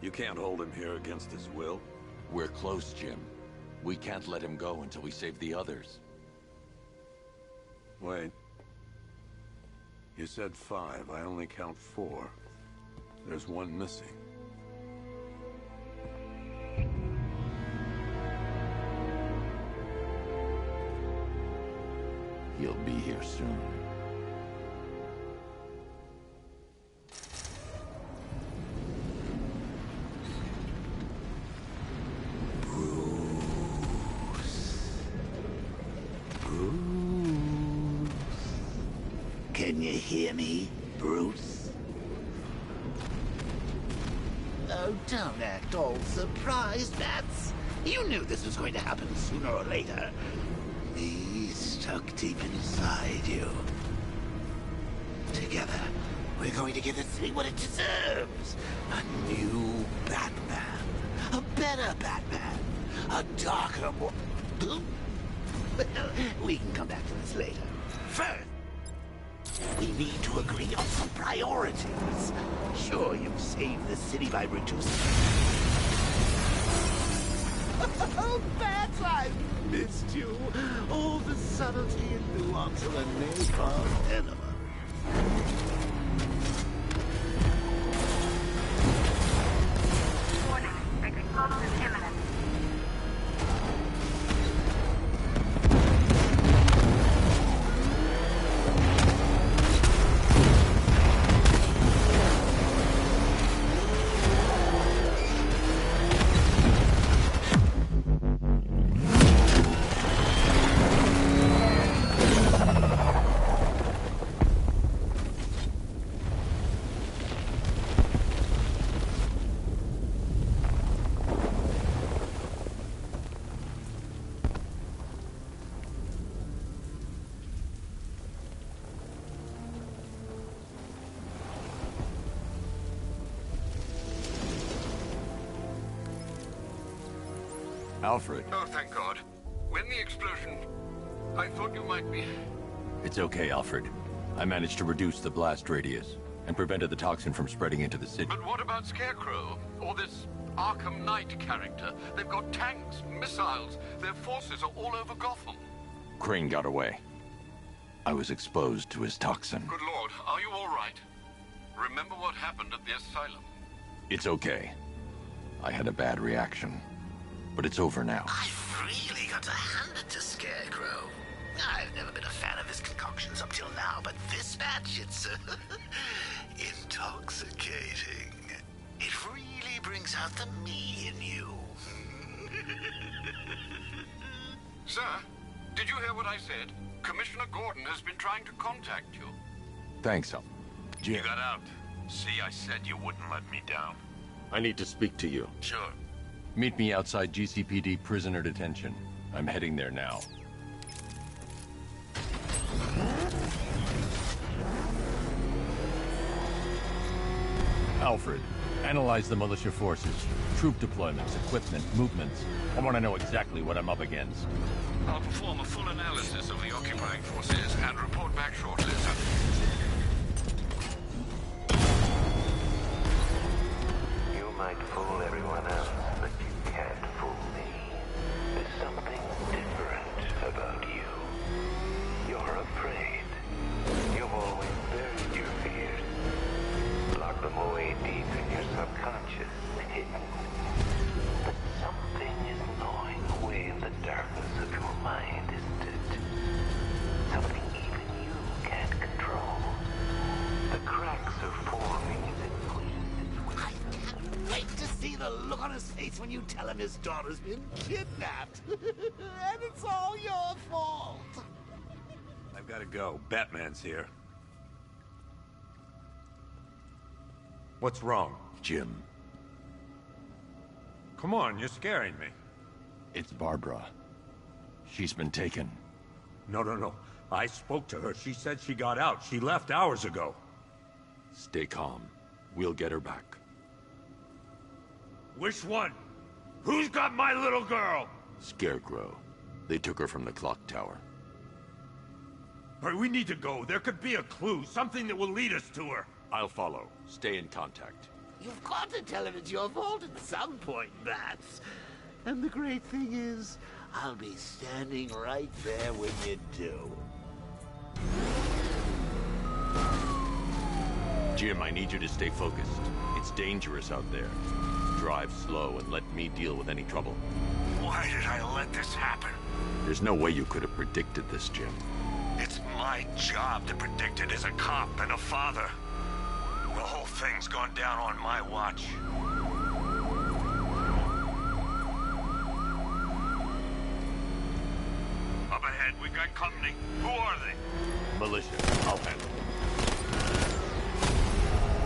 You can't hold him here against his will. We're close, Jim. We can't let him go until we save the others. Wait. You said 5. I only count 4. There's one missing. He'll be here soon. Can you hear me, Bruce? Oh, don't act all surprised, Bats. You knew this was going to happen sooner or later. Me stuck deep inside you. Together, we're going to give the city what it deserves. A new Batman. A better Batman. A darker, more... We can come back to this later. First, we need to agree on some priorities. Sure, you've saved the city by reducing... Oh, Bats, I've missed you. All the subtlety and nuance of a napalm enema. Warning. Explosion imminent. Alfred. Oh, thank God. When the explosion... I thought you might be... It's okay, Alfred. I managed to reduce the blast radius and prevented the toxin from spreading into the city. But what about Scarecrow? Or this Arkham Knight character? They've got tanks, missiles. Their forces are all over Gotham. Crane got away. I was exposed to his toxin. Good Lord, are you all right? Remember what happened at the asylum? It's okay. I had a bad reaction. But it's over now. I've really got to hand it to Scarecrow. I've never been a fan of his concoctions up till now, but this batch, it's intoxicating. It really brings out the me in you. Sir, did you hear what I said? Commissioner Gordon has been trying to contact you. Thanks, Al. You got out. See, I said you wouldn't let me down. I need to speak to you. Sure. Meet me outside GCPD prisoner detention. I'm heading there now. Alfred, analyze the militia forces, troop deployments, equipment, movements. I want to know exactly what I'm up against. I'll perform a full analysis of the occupying forces and report back shortly, sir. You might fool everyone else, but you can't fool me. There's something different about you. You're afraid. You've always buried your fears. Locked them away deep in your subconscious, hidden. But something is gnawing away in the darkness of your mind, isn't it? Something even you can't control. The cracks are forming as it pushes its way. Wait to see the look on his face when you tell him his daughter's been kidnapped. And it's all your fault. I've got to go. Batman's here. What's wrong? Jim. Come on, you're scaring me. It's Barbara. She's been taken. No. I spoke to her. She said she got out. She left hours ago. Stay calm. We'll get her back. Which one? Who's got my little girl? Scarecrow. They took her from the clock tower. All right, we need to go. There could be a clue, something that will lead us to her. I'll follow. Stay in contact. You've got to tell him it's your fault at some point, Bats. And the great thing is, I'll be standing right there when you do. Jim, I need you to stay focused. It's dangerous out there. Drive slow and let me deal with any trouble. Why did I let this happen? There's no way you could have predicted this, Jim. It's my job to predict it as a cop and a father. The whole thing's gone down on my watch. Up ahead, we got company. Who are they? Militia. I'll handle it.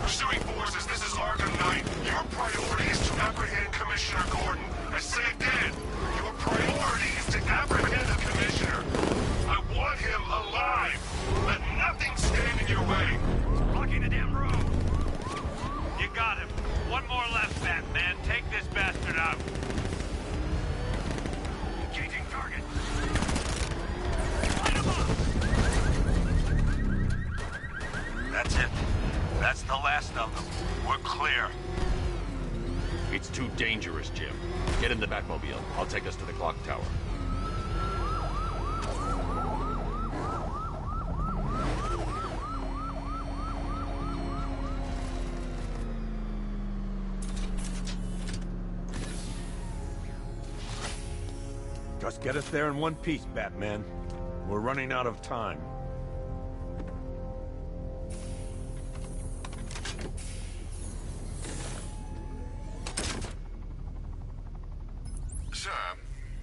Pursuing forces, this is Arkham Knight. Your priority is to apprehend Commissioner Gordon. I say again, your priority is to apprehend the Commissioner. I want him alive. Let nothing stand in your way. Blocking the damn road. You got him. One more left, Batman. Take this bastard out. Engaging target. Light him up! That's it. That's the last of them. We're clear. It's too dangerous, Jim. Get in the Batmobile. I'll take us to the clock tower. Just get us there in one piece, Batman. We're running out of time. Sir,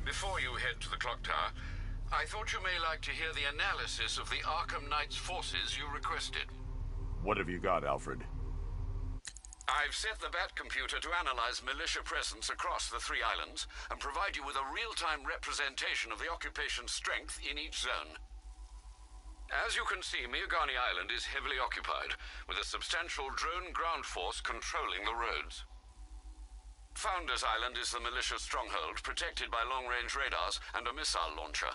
before you head to the clock tower, I thought you may like to hear the analysis of the Arkham Knight's forces you requested. What have you got, Alfred? I've set the Bat computer to analyze militia presence across the 3 islands and provide you with a real-time representation of the occupation's strength in each zone. As you can see, Miagani Island is heavily occupied, with a substantial drone ground force controlling the roads. Founders Island is the militia stronghold, protected by long-range radars and a missile launcher.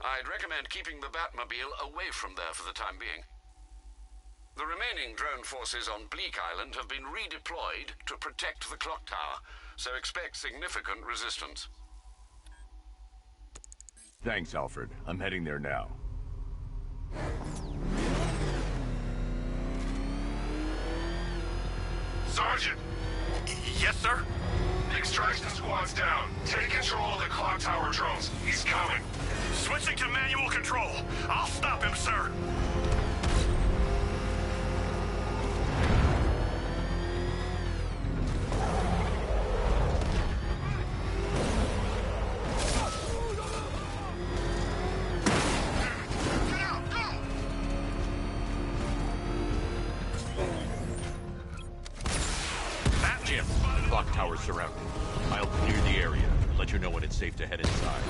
I'd recommend keeping the Batmobile away from there for the time being. The remaining drone forces on Bleak Island have been redeployed to protect the clock tower, so expect significant resistance. Thanks, Alfred. I'm heading there now. Sergeant! Yes, sir? The extraction squad's down. Take control of the clock tower drones. He's coming. Switching to manual control. I'll stop him, sir. Jim, the clock tower's surrounded. I'll clear the area and let you know when it's safe to head inside.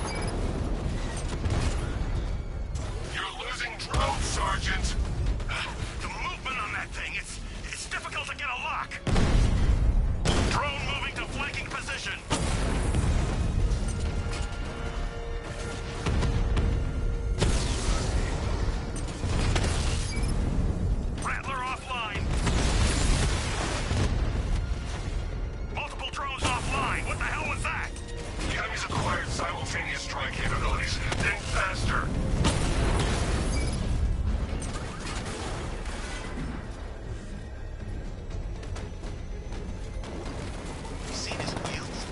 You're losing drones, Sergeant. The movement on that thing, it's difficult to get a lock. Drone moving to flanking position. Rattler offline. Multiple drones offline. What the hell was that? The enemy's acquired simultaneous strike capabilities. Think faster. You seen his wheels?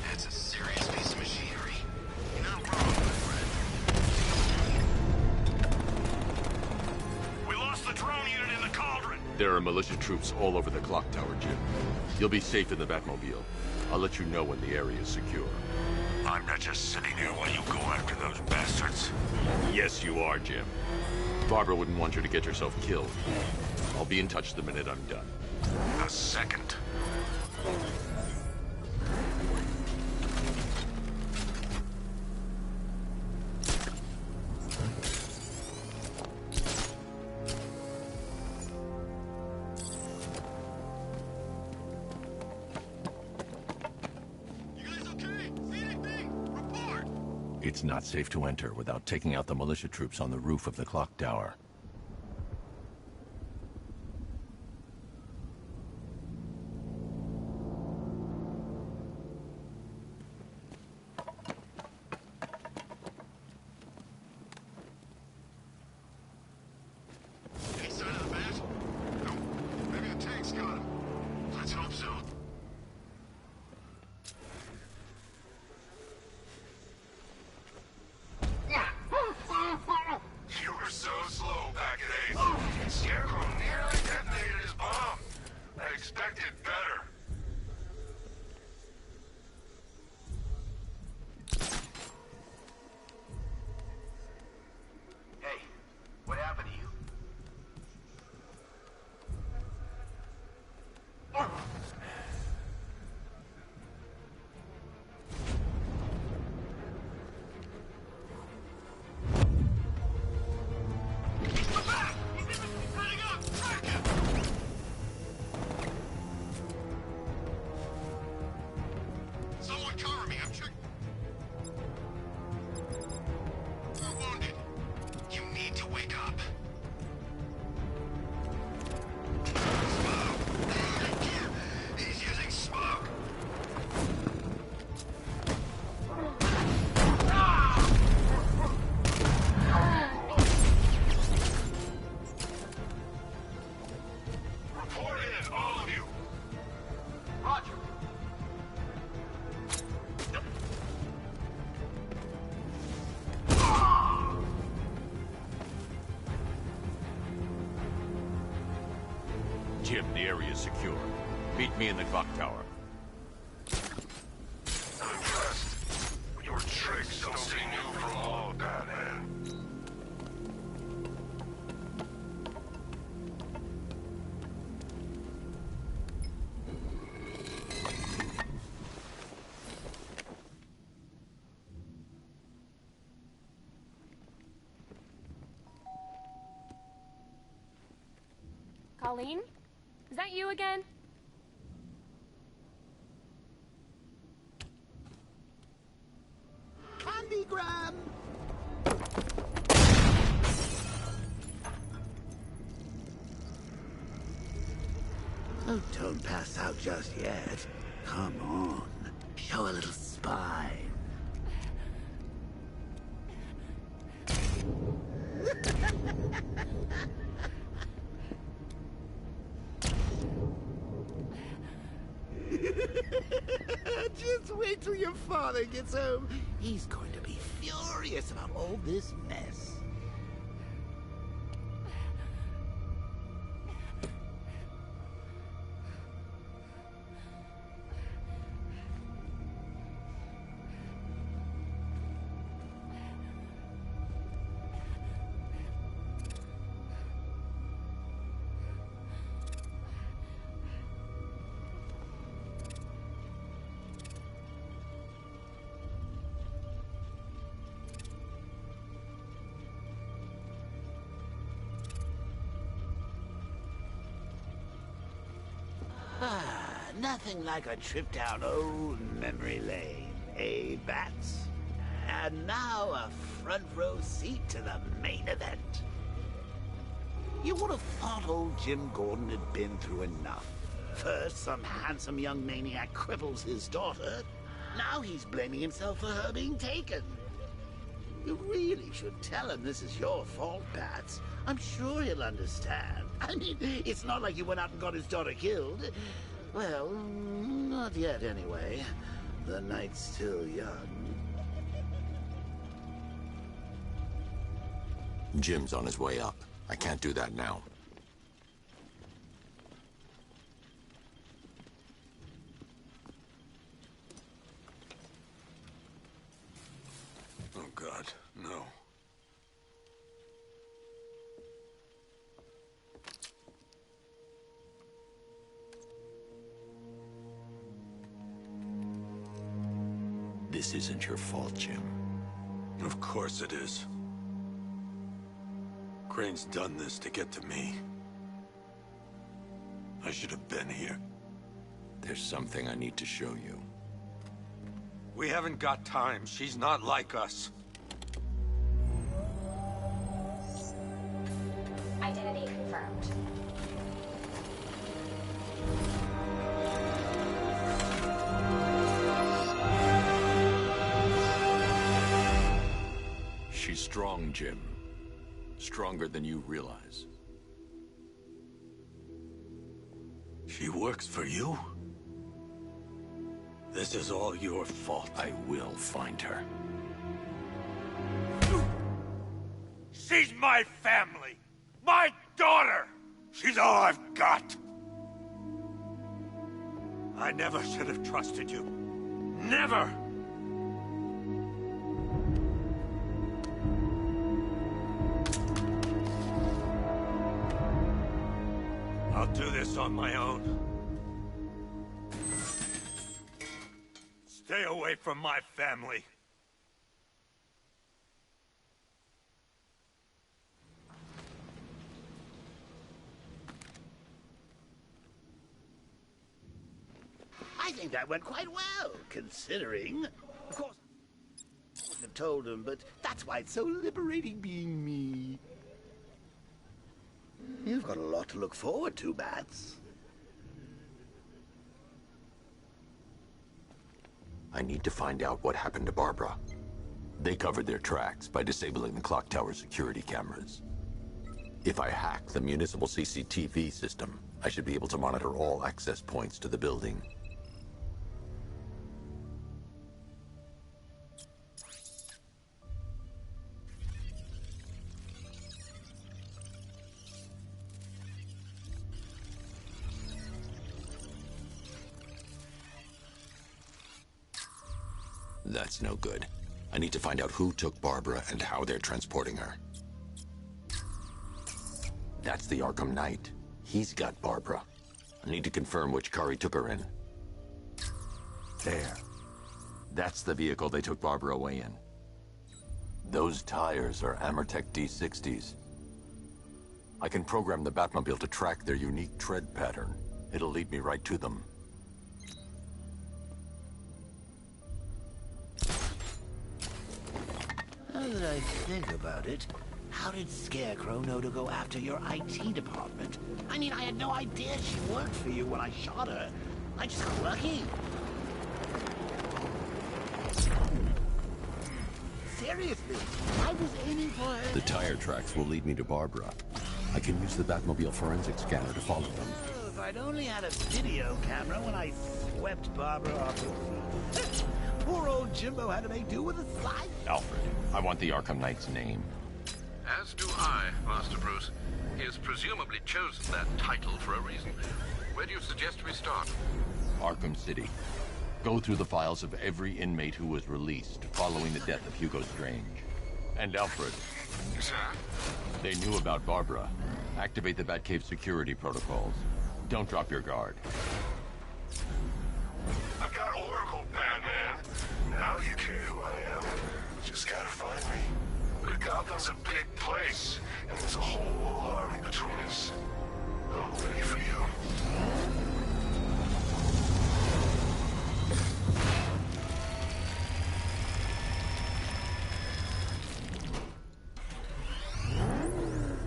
That's a serious piece of machinery. You're not wrong, my friend. We lost the drone unit in the cauldron. There are militia troops all over the clock tower, Jim. You'll be safe in the Batmobile. I'll let you know when the area is secure. I'm not just sitting here while you go after those bastards. Yes, you are, Jim. Barbara wouldn't want you to get yourself killed. I'll be in touch the minute I'm done. A second. It's not safe to enter without taking out the militia troops on the roof of the clock tower. Any sign of the bat? Nope. Maybe the tank's got him. Let's hope so. You were so slow back at Ace. Scarecrow nearly detonated his bomb. I expected better. Hey, what happened to you? Someone cover me, I'm check. We're wounded. You need to wake up. Smoke! He's using smoke! Report in, all of you. Roger. Jim, the area is secure. Meet me in the clock tower. I'm impressed. Your tricks don't seem new from all, Batman. Colleen? Is that you again? ARKHAM! Oh, don't pass out just yet. Come on. Show a little spine. Just wait till your father gets home. He's going to be furious about all this mess. Nothing like a trip down old memory lane, eh, Bats? And now a front row seat to the main event. You would have thought old Jim Gordon had been through enough. First, some handsome young maniac cripples his daughter. Now he's blaming himself for her being taken. You really should tell him this is your fault, Bats. I'm sure he'll understand. I mean, it's not like you went out and got his daughter killed. Well, not yet anyway. The night's still young. Jim's on his way up. I can't do that now. Oh, God, no. This isn't your fault, Jim. Of course it is. Crane's done this to get to me. I should have been here. There's something I need to show you. We haven't got time. She's not like us. Identity confirmed. She's strong, Jim. Stronger than you realize. She works for you? This is all your fault. I will find her. She's my family! My daughter! She's all I've got! I never should have trusted you. Never! I'll do this on my own. Stay away from my family. I think that went quite well, considering. Of course, I wouldn't have told him, but that's why it's so liberating being me. You've got a lot to look forward to, Bats. I need to find out what happened to Barbara. They covered their tracks by disabling the clock tower security cameras. If I hack the municipal CCTV system, I should be able to monitor all access points to the building. That's no good. I need to find out who took Barbara and how they're transporting her. That's the Arkham Knight. He's got Barbara. I need to confirm which car he took her in. There. That's the vehicle they took Barbara away in. Those tires are Amertech D60s. I can program the Batmobile to track their unique tread pattern. It'll lead me right to them. that I think about it, how did Scarecrow know to go after your IT department? I mean, I had no idea she worked for you when I shot her. I just got lucky. Seriously, I was aiming for her. The tire tracks will lead me to Barbara. I can use the Batmobile forensic scanner to follow them. Oh, if I'd only had a video camera when I swept Barbara off her feet. Poor old Jimbo had to make do with a slide. Alfred, I want the Arkham Knight's name. As do I, Master Bruce. He has presumably chosen that title for a reason. Where do you suggest we start? Arkham City. Go through the files of every inmate who was released following the death of Hugo Strange. And Alfred. Sir? They knew about Barbara. Activate the Batcave security protocols. Don't drop your guard. I've got Oracle, Batman. Now you care who I am. Just gotta find me. But Gotham's a big place, and there's a whole army between us. I'm ready for you.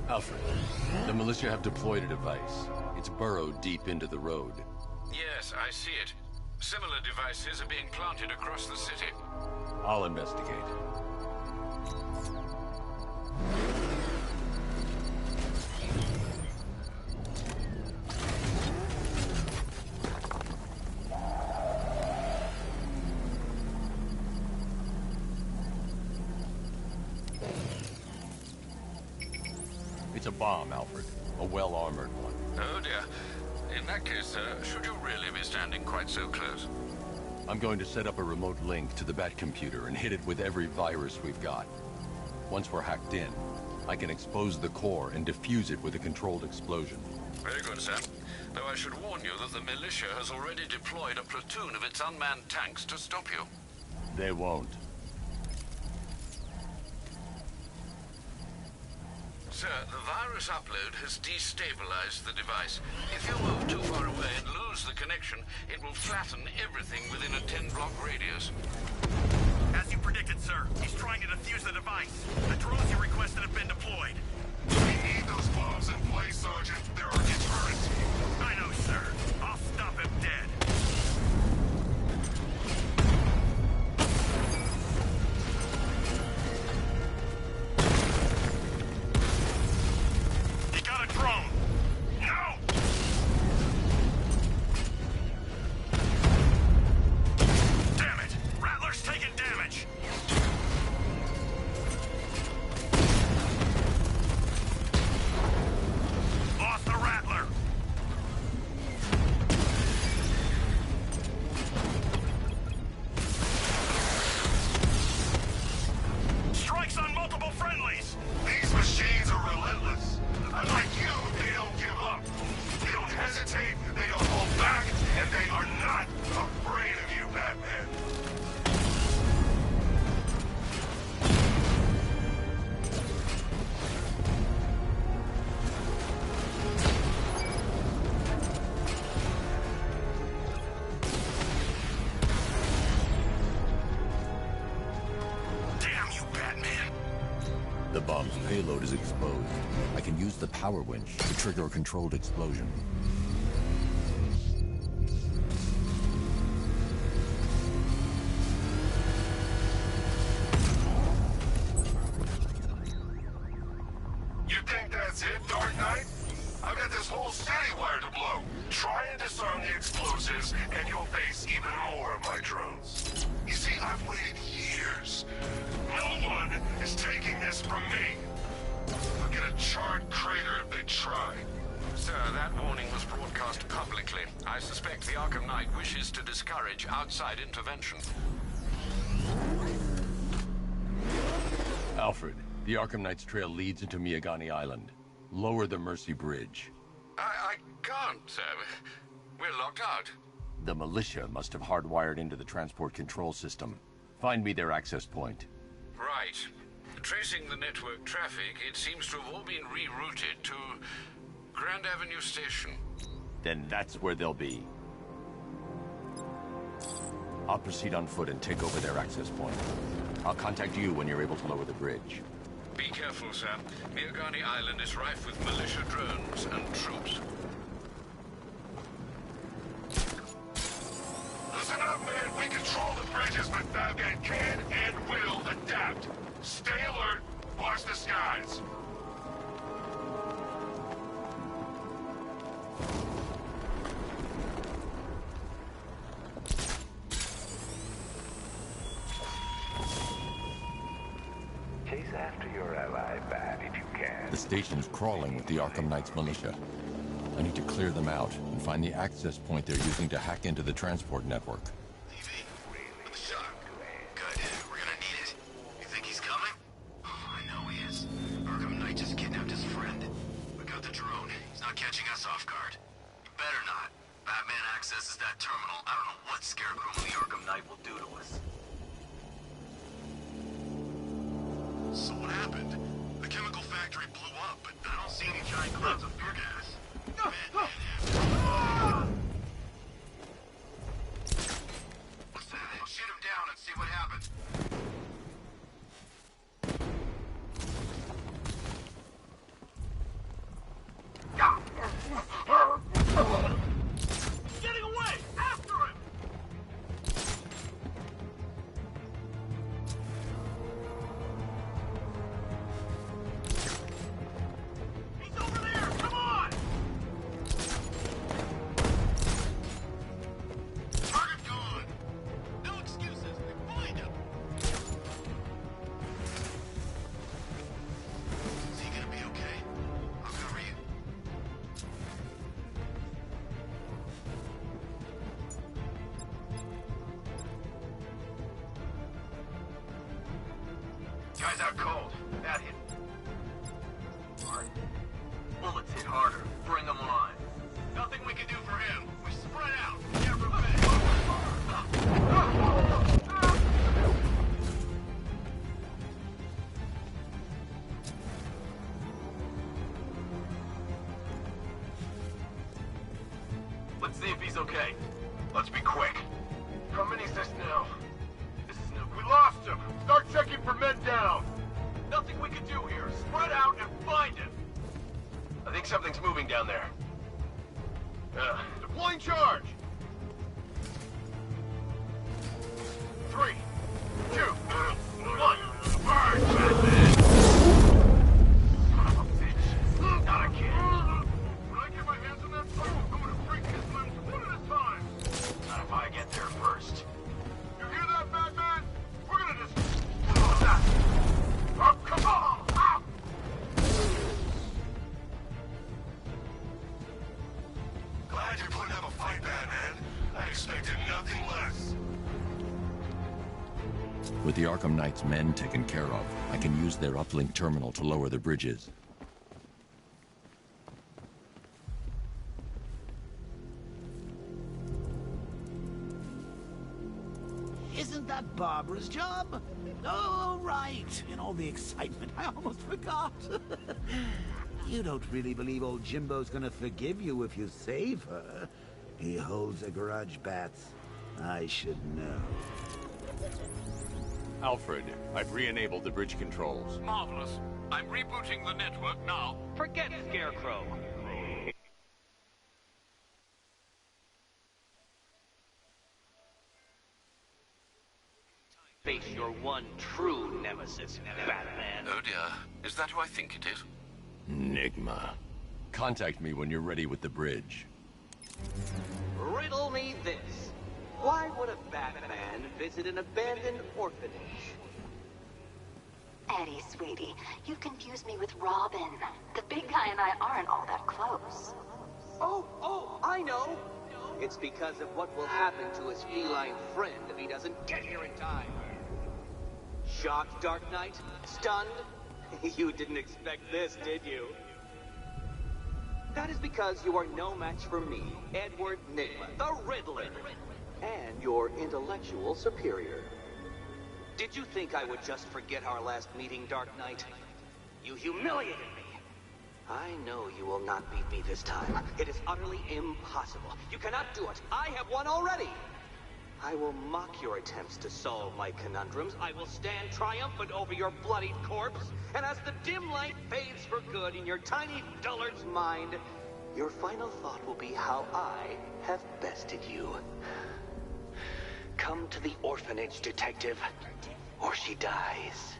Alfred, the militia have deployed a device. It's burrowed deep into the road. Yes, I see it. Similar devices are being planted across the city. I'll investigate. It's a bomb, Alfred. A well-armored one. Oh dear. In that case, sir, should you really be standing quite so close? I'm going to set up a remote link to the Bat computer and hit it with every virus we've got. Once we're hacked in, I can expose the core and defuse it with a controlled explosion. Very good, sir. Though I should warn you that the militia has already deployed a platoon of its unmanned tanks to stop you. They won't. Sir, the virus upload has destabilized the device. If you move too far away and lose the connection, it will flatten everything within a 10-block radius. As you predicted, sir, he's trying to defuse the device. The drones you requested have been deployed. We need those bombs in place, Sergeant. They're our deterrent. I know, sir. I'll stop him dead. He got a drone. No! Damn it! Rattler's taking damage. Lost the Rattler. Strikes on multiple friendlies. These machines are relentless. Unlike you, they don't give up. They don't hesitate, they don't hold back, and they are not afraid of you, Batman. Damn you, Batman. The bomb's payload is exposed. I can use the power winch to trigger a controlled explosion. You think that's it, Dark Knight? I've got this whole city wired to blow. Try and disarm the explosives, and you'll face even more of my drones. You see, I've waited years. No one is taking this from me. I'll get a charred crater if they try. Sir, that warning was broadcast publicly. I suspect the Arkham Knight wishes to discourage outside intervention. Alfred, the Arkham Knight's trail leads into Miagani Island. Lower the Mercy Bridge. I can't, sir. We're locked out. The militia must have hardwired into the transport control system. Find me their access point. Right. Tracing the network traffic, it seems to have all been rerouted to Grand Avenue Station. Then that's where they'll be. I'll proceed on foot and take over their access point. I'll contact you when you're able to lower the bridge. Be careful, sir. Mirgani Island is rife with militia drones and troops. Listen up, man. We control the bridges, but Batman can and will adapt. Stay alert. Watch the skies. Chase after your ally, Bat, if you can. The station's crawling with the Arkham Knight's militia. I need to clear them out and find the access point they're using to hack into the transport network. Good. We're gonna need it. You think he's coming? Oh, I know he is. Arkham Knight just kidnapped his friend. We got the drone. He's not catching us off guard. He better not. Batman accesses that terminal. I don't know what Scarecrow and the Arkham Knight will do to us. So what happened? The chemical factory blew up, but I don't see any giant clouds of fear gas. What's that? I'll shoot him down and see what happens. Getting away! After him! He's over there! Come on! Target gone! No excuses! Find him! Is he gonna be okay? I'll cover you. Guy's out cold. That hit hard. Bullets hit harder. Bring them on. Nothing we can do for him. We spread out. Get revenge. Let's see if he's okay. Let's be quick. How many's this now? This is no... We lost him! Start checking for men down! Nothing we can do here. Spread out and find him! I think something's moving down there. Deploying charge! 3, 2, 1, burn, Batman! Son of a bitch. Not again. When I get my hands on that phone, I'm going to break his limbs one at a time. Not if I get there first. You hear that, Batman? We're gonna just... What's that? Oh, come on! Ow! Glad you're putting up a fight, Batman. I expected nothing less. With the Arkham Knight's men taken care of, I can use their uplink terminal to lower the bridges. Isn't that Barbara's job? Oh, right. In all the excitement, I almost forgot. You don't really believe old Jimbo's gonna forgive you if you save her. He holds a grudge, Bats. I should know. Alfred, I've re-enabled the bridge controls. Marvelous. I'm rebooting the network now. Forget Scarecrow. Face your one true nemesis, Batman. Oh dear. Is that who I think it is? Enigma. Contact me when you're ready with the bridge. Riddle me this. Why would a Batman visit an abandoned orphanage? Eddie, sweetie, you confused me with Robin. The big guy and I aren't all that close. Oh, I know. It's because of what will happen to his feline friend if he doesn't get here in time. Shocked, Dark Knight? Stunned? You didn't expect this, did you? That is because you are no match for me, Edward Nigma, the Riddler, and your intellectual superior. Did you think I would just forget our last meeting, Dark Knight? You humiliated me. I know you will not beat me this time. It is utterly impossible. You cannot do it. I have won already. I will mock your attempts to solve my conundrums. I will stand triumphant over your bloodied corpse. And as the dim light fades for good in your tiny dullard's mind, your final thought will be how I have bested you. Come to the orphanage, detective, or she dies.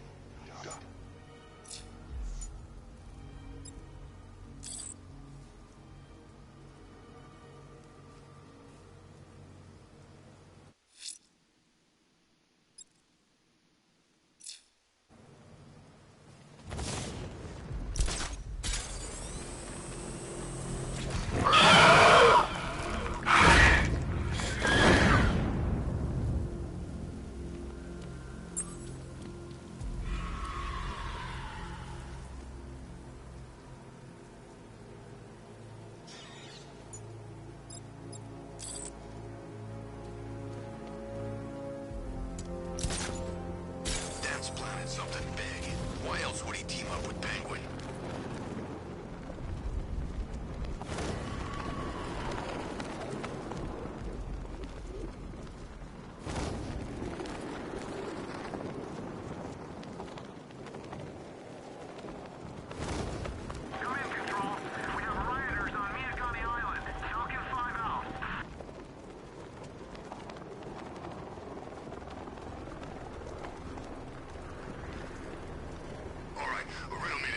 Something big. Why else would he team up with Penguin?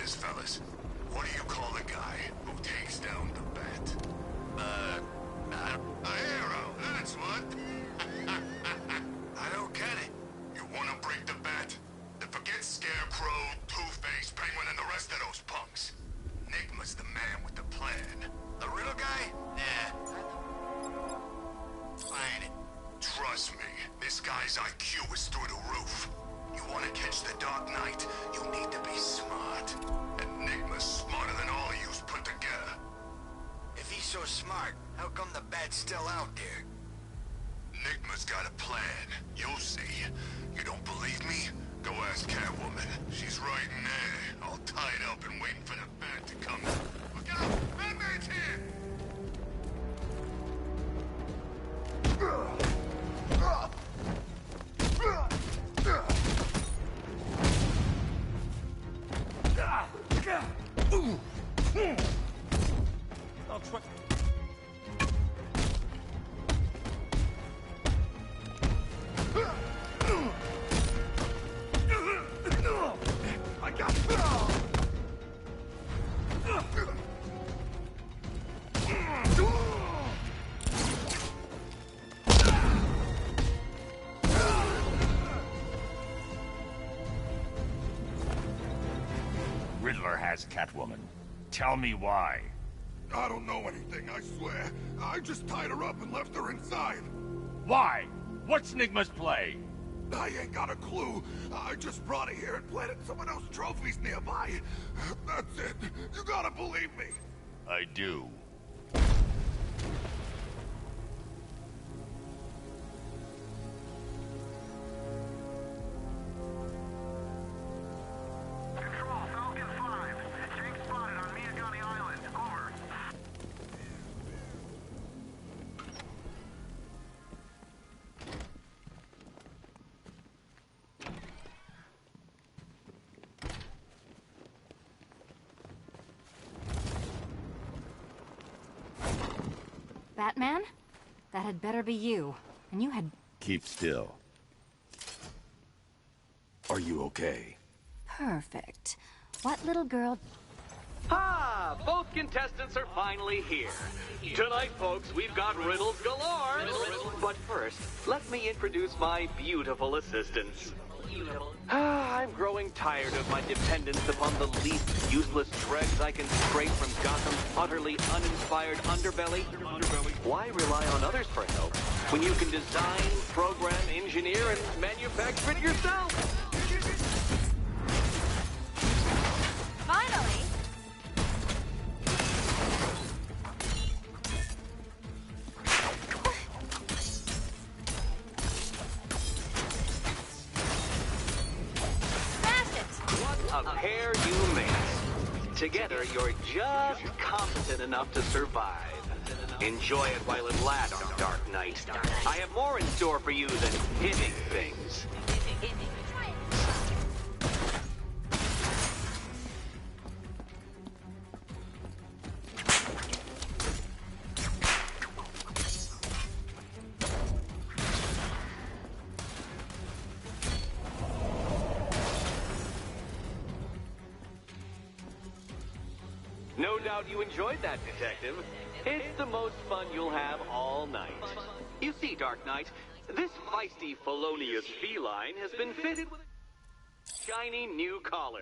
Fellas, what do you call the guy who takes down the bat? A hero, that's what. I don't get it. You want to break the bat? Then forget Scarecrow, Two-Face, Penguin, and the rest of those punks. Enigma's the man with the plan. The riddle guy? Nah. Fine it. Trust me, this guy's IQ is through the roof. You want to catch the Dark Knight, you need to be smart. Enigma's smarter than all yous put together. If he's so smart, how come the bat's still out there? Enigma's got a plan. You'll see. You don't believe me? Go ask Catwoman. She's right in there, all tied up and waiting for the bat to come. Look out! Batman's here! I'll try. I got. Riddler has Catwoman. Tell me why. I don't know anything, I swear. I just tied her up and left her inside. Why? What's Enigma's play? I ain't got a clue. I just brought her here and planted someone else's trophies nearby. That's it. You gotta believe me. I do. Batman? That had better be you. And you had... Keep still. Are you okay? Perfect. What little girl... Ah, both contestants are finally here. Tonight, folks, we've got riddles galore. But first, let me introduce my beautiful assistants. I'm growing tired of my dependence upon the least useless dregs I can scrape from Gotham's utterly uninspired underbelly. Why rely on others for help when you can design, program, engineer, and manufacture it yourself? Finally! A pair you make. Together, you're just competent enough to survive. Enjoy it while it lasts. Dark Knight. I have more in store for you than hitting things. No doubt you enjoyed that, Detective. It's the most fun you'll have all night. You see, Dark Knight, this feisty, felonious feline has been fitted with a shiny new collar.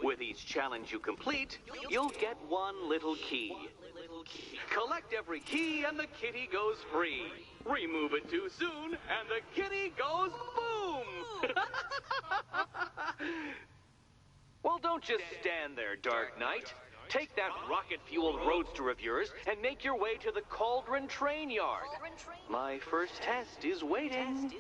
With each challenge you complete, you'll get one little key. Collect every key and the kitty goes free. Remove it too soon and the kitty goes boom! Well, don't just stand there, Dark Knight. Take that rocket-fueled roadster of yours and make your way to the Cauldron Train Yard. My first test is waiting.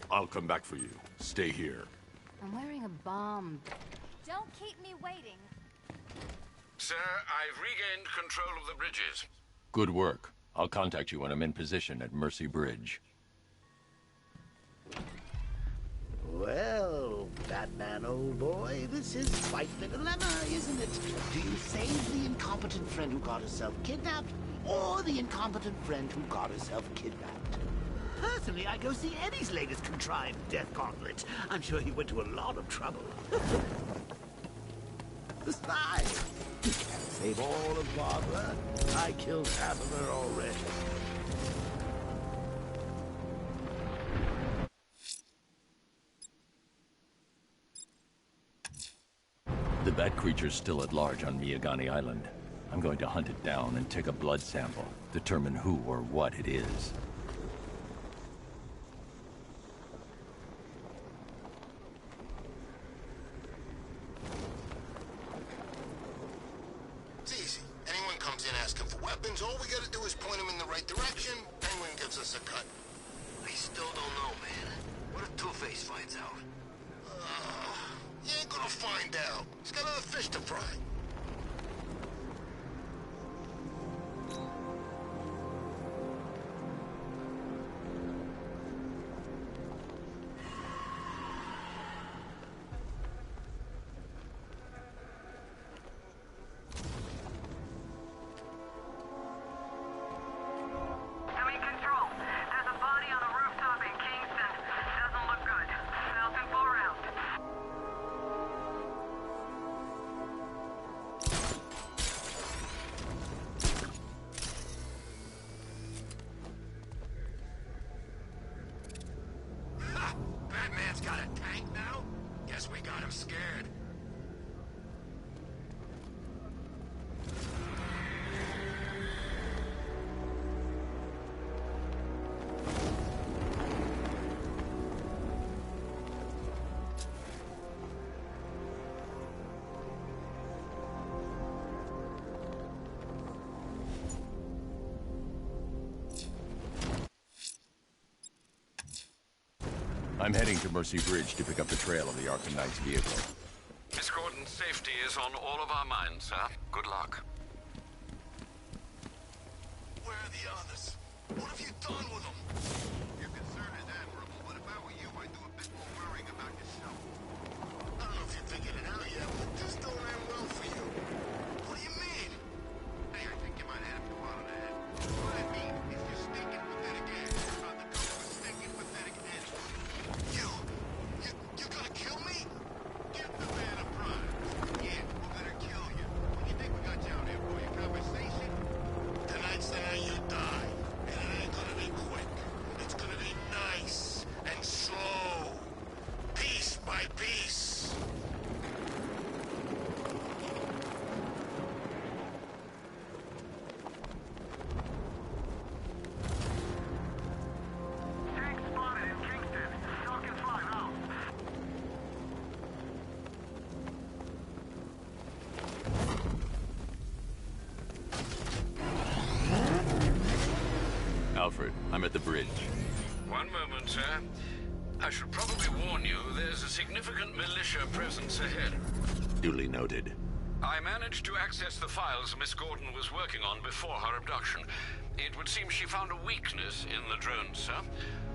I'll come back for you. Stay here. I'm wearing a bomb. Don't keep me waiting. Sir, I've regained control of the bridges. Good work. I'll contact you when I'm in position at Mercy Bridge. Well, Batman, old boy, this is quite the dilemma, isn't it? Do you save the incompetent friend who got herself kidnapped, or the incompetent friend who got herself kidnapped? Personally, I'd go see Eddie's latest contrived death gauntlet. I'm sure he went to a lot of trouble. Besides, you can't save all of Barbara. I killed half of her already. The bat creature's still at large on Miyagani Island. I'm going to hunt it down and take a blood sample, determine who or what it is. It's easy. Anyone comes in asking for weapons, all we gotta do is point them in the right direction. Penguin gives us a cut. I still don't know, man. What if Two-Face finds out? You ain't gonna find out. He's got other fish to fry. Batman's got a tank now? Guess we got him scared. I'm heading to Mercy Bridge to pick up the trail of the Arkham Knight's vehicle. Miss Gordon's safety is on all of our minds, sir. Good luck. Where are the others? What have you done with them? Your concern is admirable, but if I were you, I'd do a bit more worrying about yourself. I don't know if you're thinking it out yet, but this don't end well for you. What do you mean? Hey, I think you might have to out of the head. What I mean is you're stinking pathetic ass. About to come with stinking pathetic ass. You're gonna kill me? Give the man a prize. Yeah, we're gonna kill you. What do you think we got you out here for? Your conversation? Tonight's the night you die. And it ain't gonna be quick. It's gonna be nice and slow. Piece by piece. Alfred, I'm at the bridge. One moment, sir. I should probably warn you, there's a significant militia presence ahead. Duly noted. I managed to access the files Miss Gordon was working on before her abduction. It would seem she found a weakness in the drones, sir.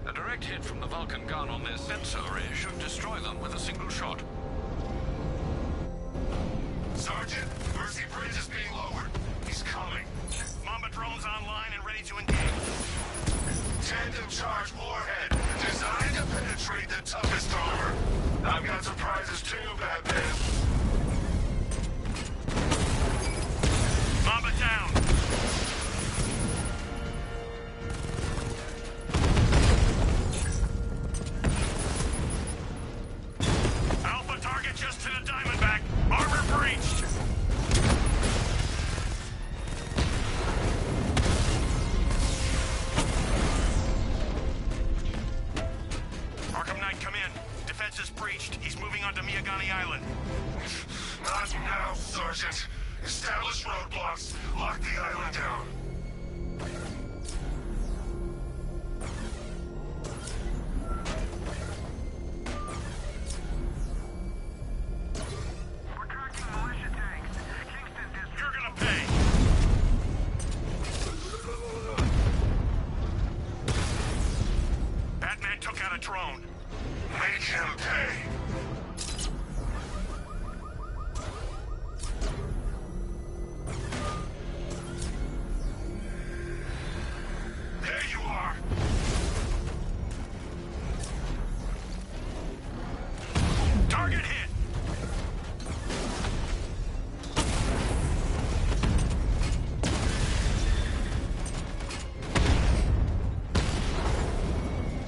A direct hit from the Vulcan gun on their sensor array should destroy them with a single shot. Sergeant, Mercy Bridge is being lowered. He's coming. Mamba drone's online and ready to engage. Tandem charge warhead, designed to penetrate the toughest armor. I've got surprises too, Batman. Mamba down. Alpha target just to the Diamondback. Armor breached. Arkham Knight, come in. Defense is breached. He's moving onto Miyagani Island. Not now, Sergeant. Establish roadblocks. Lock the island down. We're tracking militia tanks. Kingston District. You're gonna pay. Batman took out a drone. Make him pay. There you are. Target hit.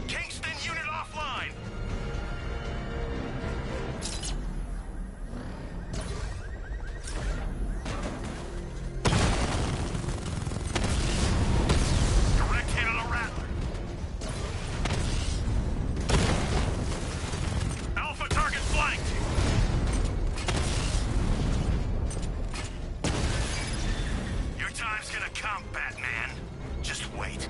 Kingston unit offline. Direct hit on a Rattler. Alpha target flanked. Your time's gonna come, Batman. Just wait.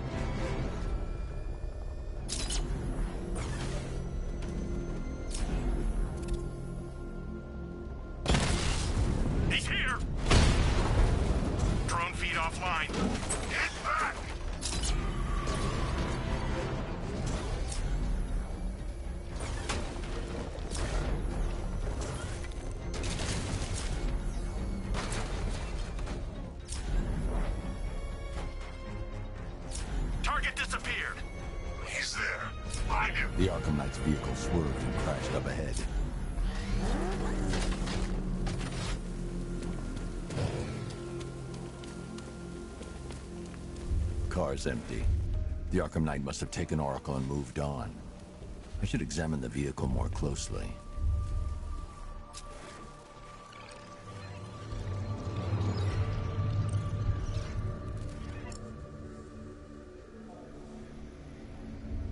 He's here! Drone feed offline. Get back! Target disappeared. He's there. Find him. The Arkham Knight's vehicle swerved and crashed up ahead. Car's empty. The Arkham Knight must have taken Oracle and moved on. I should examine the vehicle more closely.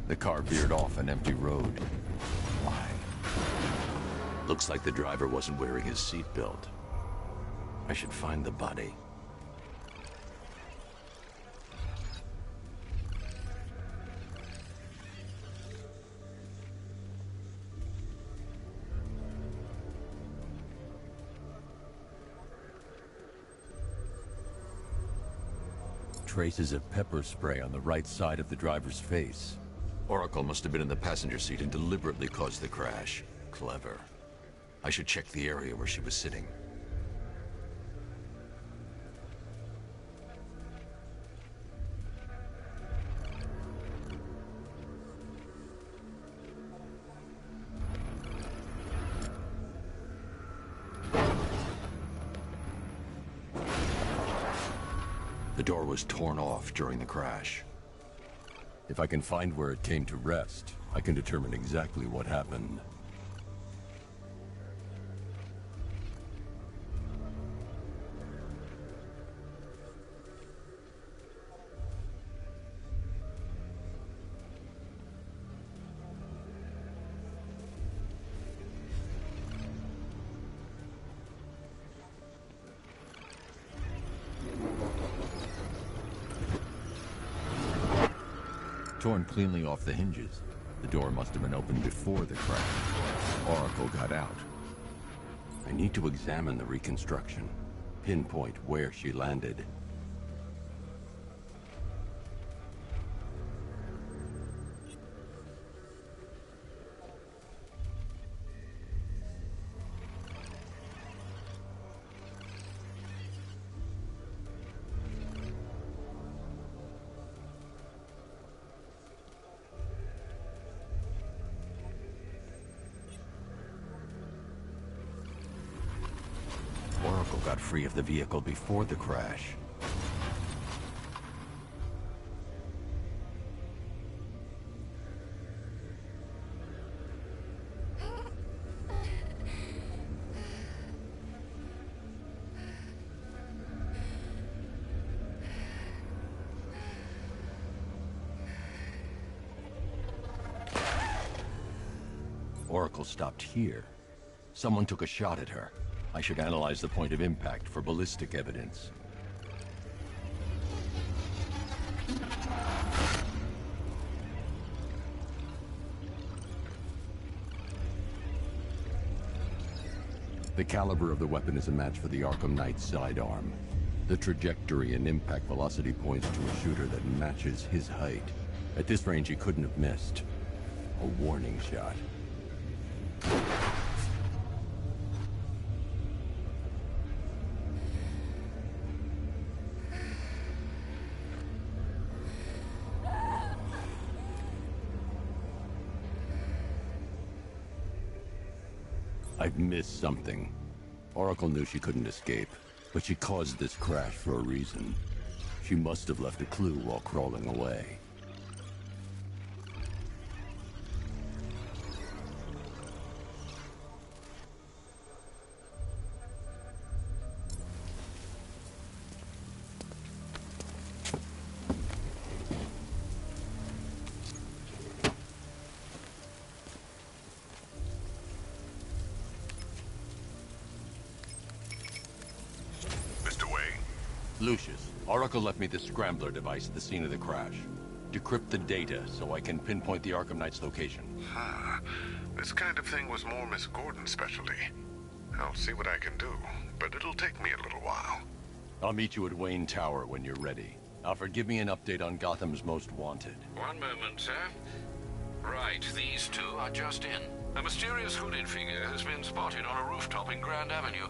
The car veered off an empty road. Why? Looks like the driver wasn't wearing his seatbelt. I should find the body. Traces of pepper spray on the right side of the driver's face. Oracle must have been in the passenger seat and deliberately caused the crash. Clever. I should check the area where she was sitting. The door was torn off during the crash. If I can find where it came to rest, I can determine exactly what happened. Torn cleanly off the hinges. The door must have been opened before the crash. Oracle got out. I need to examine the reconstruction, pinpoint where she landed. Oracle got free of the vehicle before the crash. Oracle stopped here. Someone took a shot at her. I should analyze the point of impact for ballistic evidence. The caliber of the weapon is a match for the Arkham Knight's sidearm. The trajectory and impact velocity points to a shooter that matches his height. At this range, he couldn't have missed. A warning shot. I've missed something. Oracle knew she couldn't escape, but she caused this crash for a reason. She must have left a clue while crawling away. Lucius, Oracle left me the scrambler device at the scene of the crash. Decrypt the data so I can pinpoint the Arkham Knight's location. This kind of thing was more Miss Gordon's specialty. I'll see what I can do, but it'll take me a little while. I'll meet you at Wayne Tower when you're ready. Alfred, give me an update on Gotham's Most Wanted. One moment, sir. Right, these two are just in. A mysterious hooded figure has been spotted on a rooftop in Grand Avenue.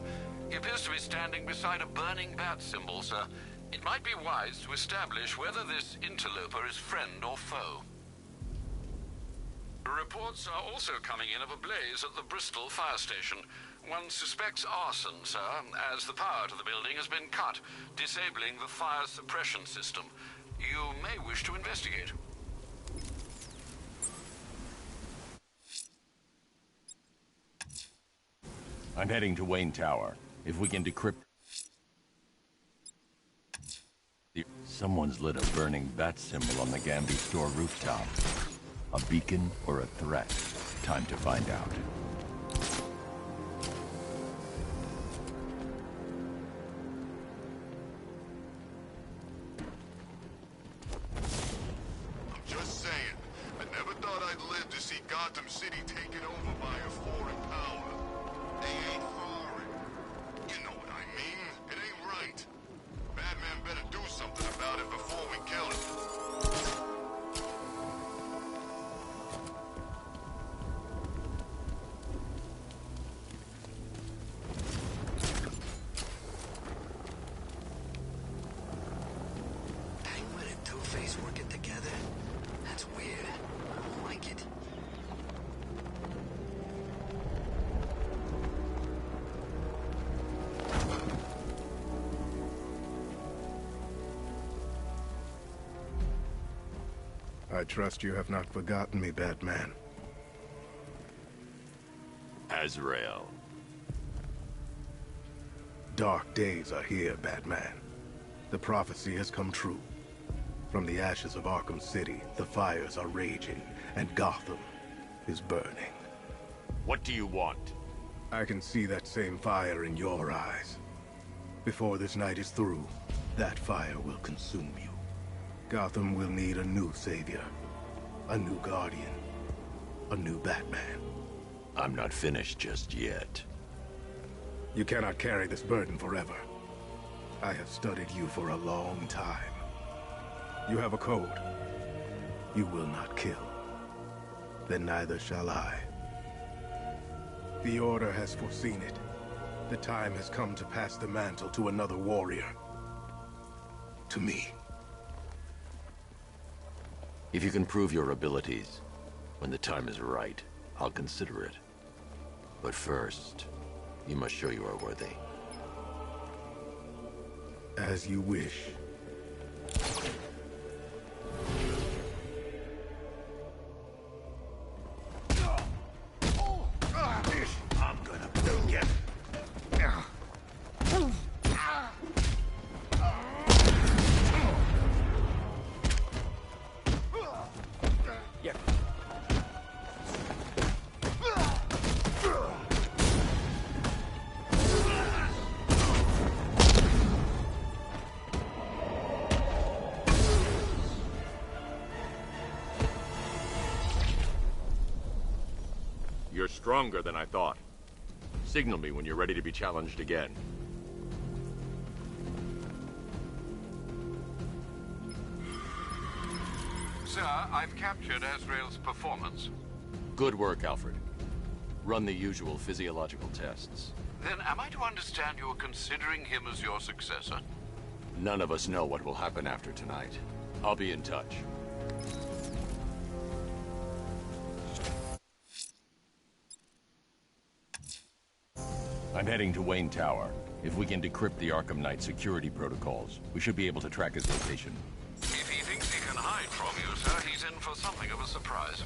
He appears to be standing beside a burning bat symbol, sir. It might be wise to establish whether this interloper is friend or foe. Reports are also coming in of a blaze at the Bristol fire station. One suspects arson, sir, as the power to the building has been cut, disabling the fire suppression system. You may wish to investigate. I'm heading to Wayne Tower. If we can decrypt... Someone's lit a burning bat symbol on the Gamby store rooftop. A beacon or a threat? Time to find out. I'm just saying, I never thought I'd live to see Gotham City taken over by a foreign power. They ain't foreign. You know what I mean? It ain't right. Batman better do something about it before we kill him. Penguin and Two-Face working together? That's weird. I don't like it. I trust you have not forgotten me, Batman. Azrael. Dark days are here, Batman. The prophecy has come true. From the ashes of Arkham City, the fires are raging, and Gotham is burning. What do you want? I can see that same fire in your eyes. Before this night is through, that fire will consume you. Gotham will need a new savior, a new guardian, a new Batman. I'm not finished just yet. You cannot carry this burden forever. I have studied you for a long time. You have a code. You will not kill. Then neither shall I. The Order has foreseen it. The time has come to pass the mantle to another warrior. To me. If you can prove your abilities, when the time is right, I'll consider it. But first, you must show you are worthy. As you wish. I'm gonna build you. You're stronger than I thought. Signal me when you're ready to be challenged again. Sir, I've captured Azrael's performance. Good work, Alfred. Run the usual physiological tests. Then am I to understand you're considering him as your successor? None of us know what will happen after tonight. I'll be in touch. I'm heading to Wayne Tower. If we can decrypt the Arkham Knight security protocols, we should be able to track his location. If he thinks he can hide from you, sir, he's in for something of a surprise.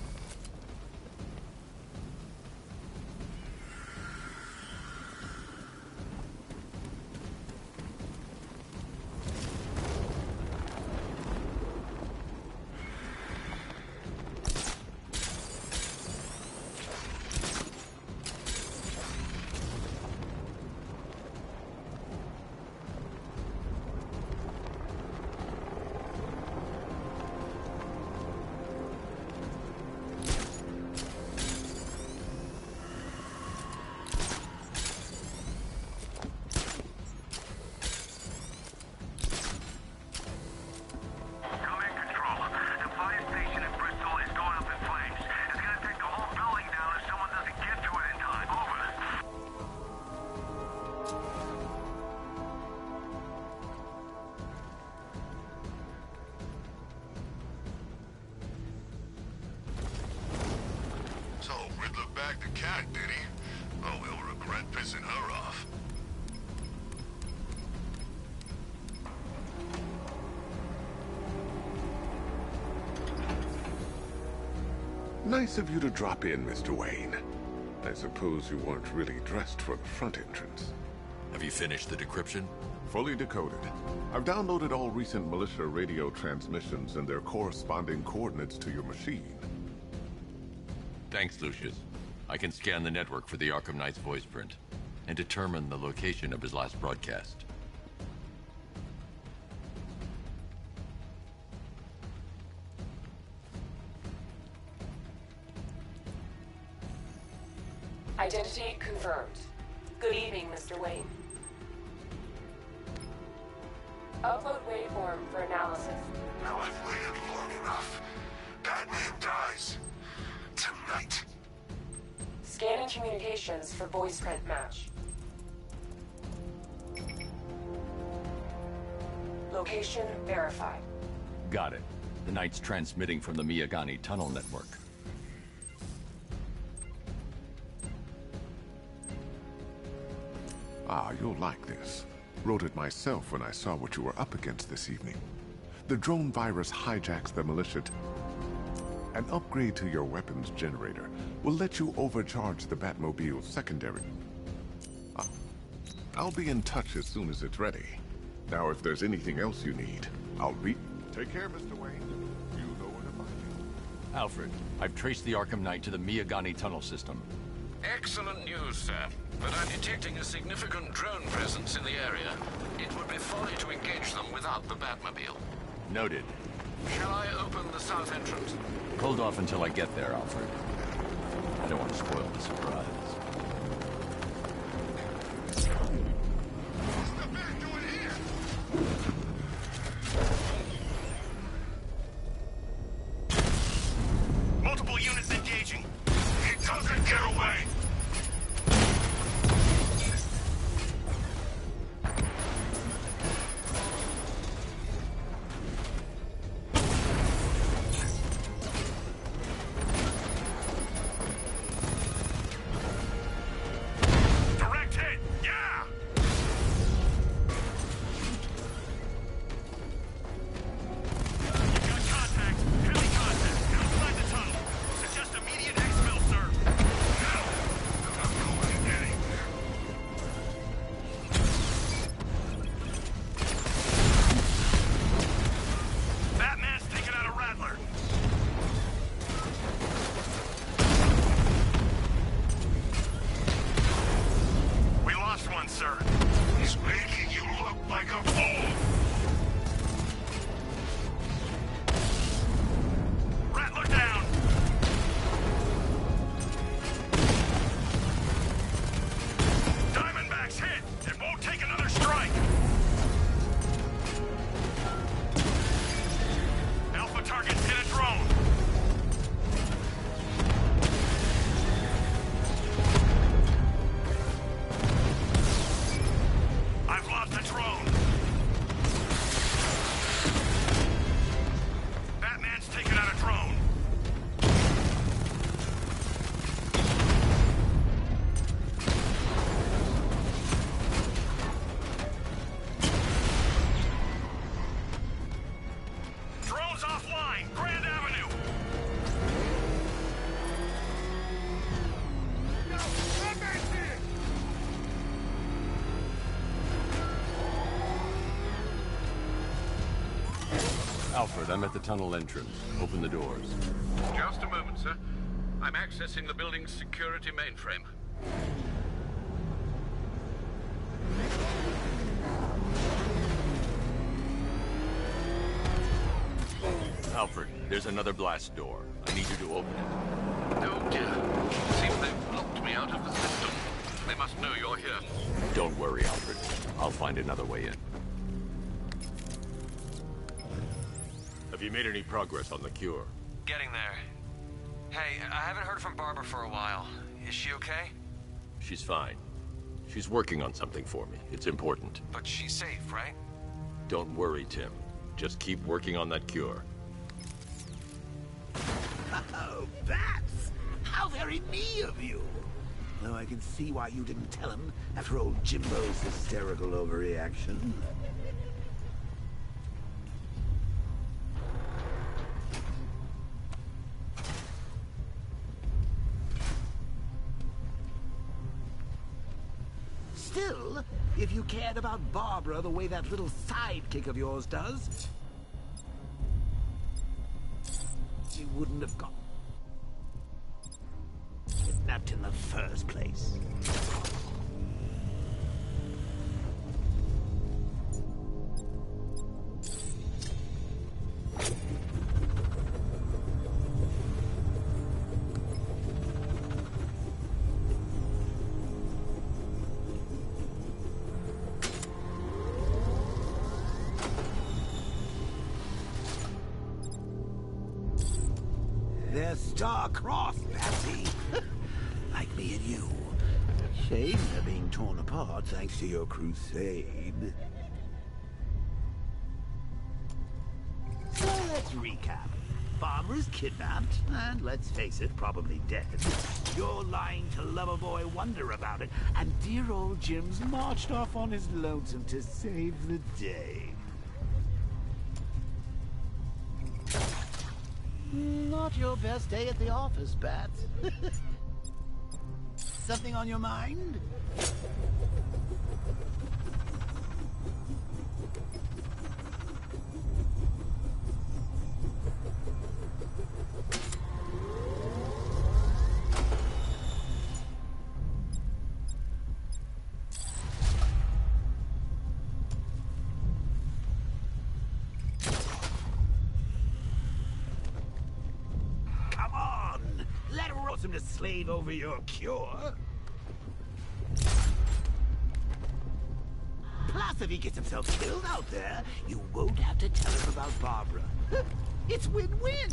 The cat, did he? Oh, he'll regret pissing her off. Nice of you to drop in, Mr. Wayne. I suppose you weren't really dressed for the front entrance. Have you finished the decryption? Fully decoded. I've downloaded all recent militia radio transmissions and their corresponding coordinates to your machine. Thanks, Lucius. I can scan the network for the Arkham Knight's voice print and determine the location of his last broadcast. Identity confirmed. Good evening, Mr. Wayne. Upload waveform for analysis. Now I've waited long enough. Batman dies. Tonight. Scanning communications for voice print match. Location verified. Got it. The Knight's transmitting from the Miyagani tunnel network. Ah, you'll like this. Wrote it myself when I saw what you were up against this evening. The drone virus hijacks the militia. An upgrade to your weapons generator will let you overcharge the Batmobile's secondary. I'll be in touch as soon as it's ready. Now, if there's anything else you need, I'll be... Take care, Mr. Wayne. You know where to find me. Alfred, I've traced the Arkham Knight to the Miyagani tunnel system. Excellent news, sir. But I'm detecting a significant drone presence in the area. It would be folly to engage them without the Batmobile. Noted. Shall I open the south entrance? Hold off until I get there, Alfred. I don't want to spoil the surprise. Multiple units engaging. He doesn't get away! Direct hit! Yeah! Got contact. Heavy contact. Outside the tunnel. Suggest immediate exfil, sir. No! I'm going anywhere. Batman's taking out a Rattler. We lost one, sir. He's making you look like a fool! Rattler down. Diamondback's hit. It won't take another strike. Alpha target's hit a drone. I've lost a drone. Batman's taken out a drone. Drones offline. Grand Avenue. Alfred, I'm at the tunnel entrance. Open the doors. Just a moment, sir. I'm accessing the building's security mainframe. Alfred, there's another blast door. I need you to open it. Oh dear. Seems they've locked me out of the system. They must know you're here. Don't worry, Alfred. I'll find another way in. Have you made any progress on the cure? Getting there. Hey, I haven't heard from Barbara for a while. Is she okay? She's fine. She's working on something for me. It's important. But she's safe, right? Don't worry, Tim. Just keep working on that cure. Oh, Bats! How very me of you! Though I can see why you didn't tell him after old Jimbo's hysterical overreaction. Still, if you cared about Barbara the way that little sidekick of yours does, she wouldn't have got kidnapped in the first place. They're star-crossed, Patsy. Like me and you. Shame they're being torn apart thanks to your crusade. So let's recap. Barbara's kidnapped, and let's face it, probably dead. You're lying to Loverboy Wonder about it, and dear old Jim's marched off on his lonesome to save the day. Not your best day at the office, Bats. Something on your mind? Him to slave over your cure. Plus, if he gets himself killed out there, you won't have to tell him about Barbara. It's win-win.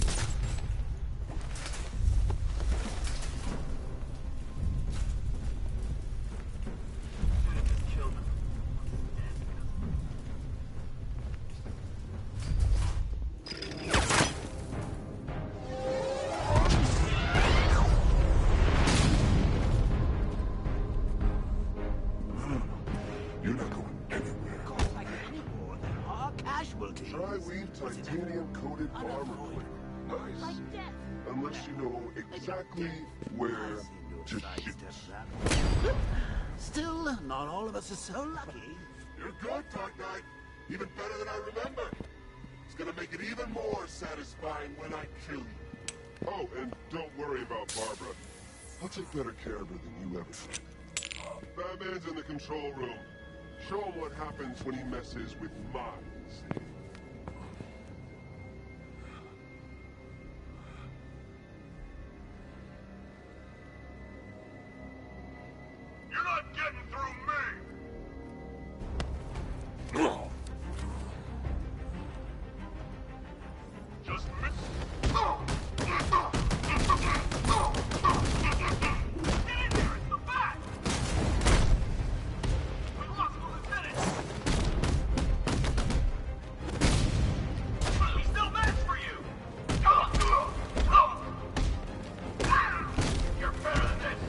You're not going anywhere. Like any more than our casualties. Tri-weave titanium-coated armor plate. Nice. Like death. Unless you know exactly where to shoot. Still, not all of us are so lucky. You're good, Dark Knight. Even better than I remember. It's gonna make it even more satisfying when I kill you. Oh, and don't worry about Barbara. I'll take better care of her than you ever did. Batman's in the control room. Show him what happens when he messes with minds. You're not getting through me! Just miss. Get in there! It's the Bat! We lost the lieutenant! But we still match for you! You're better than this!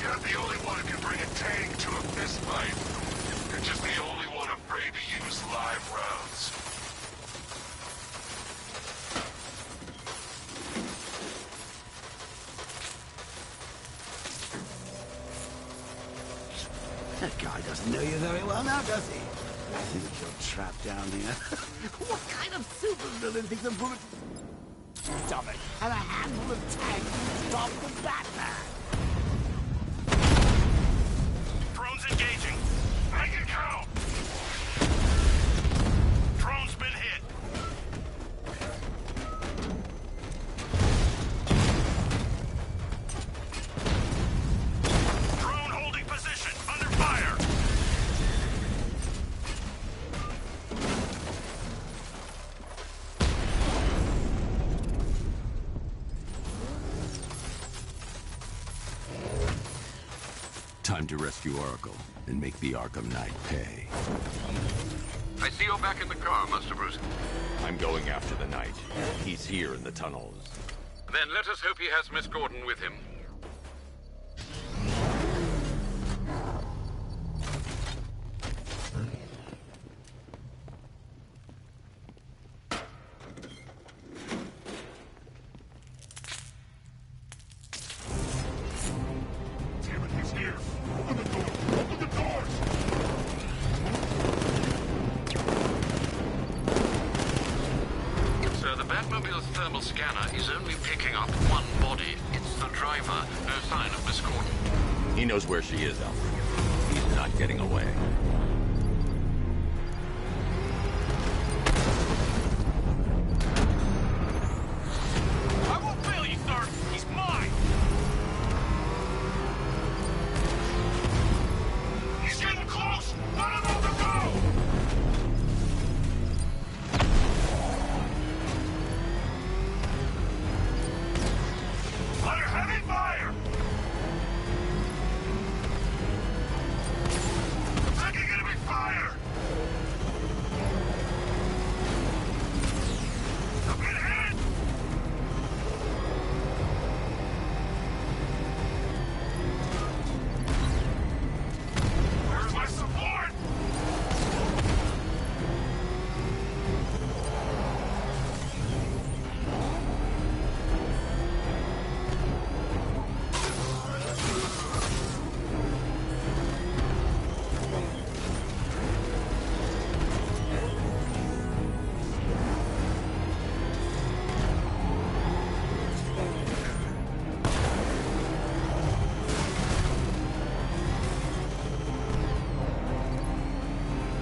You're the only one who can bring a tank to a fistfight. You're just the only one afraid to use live rounds. That guy doesn't know you very well now, does he? I think you're trapped down here. What kind of supervillain thinks a bullet... Stop it. And a handful of tanks to stop the Batman? Drone's engaging. Make it count! Drone's been hit. Drone holding position. Under fire. Time to rescue Oracle and make the Arkham Knight pay. I see you're back in the car, Master Bruce. I'm going after the Knight. He's here in the tunnels. Then let us hope he has Miss Gordon with him. Damn it, he's here! Open the door! Open the doors! Sir, the Batmobile's thermal scanner is only picking up one body. It's The driver, no sign of Miss Gordon. He knows where she is, Alfred. He's not getting away. I won't fail you, sir! He's mine! He's getting close! Let him over go! Under heavy fire! I'm taking enemy fire! I'm getting hit! Where's my support?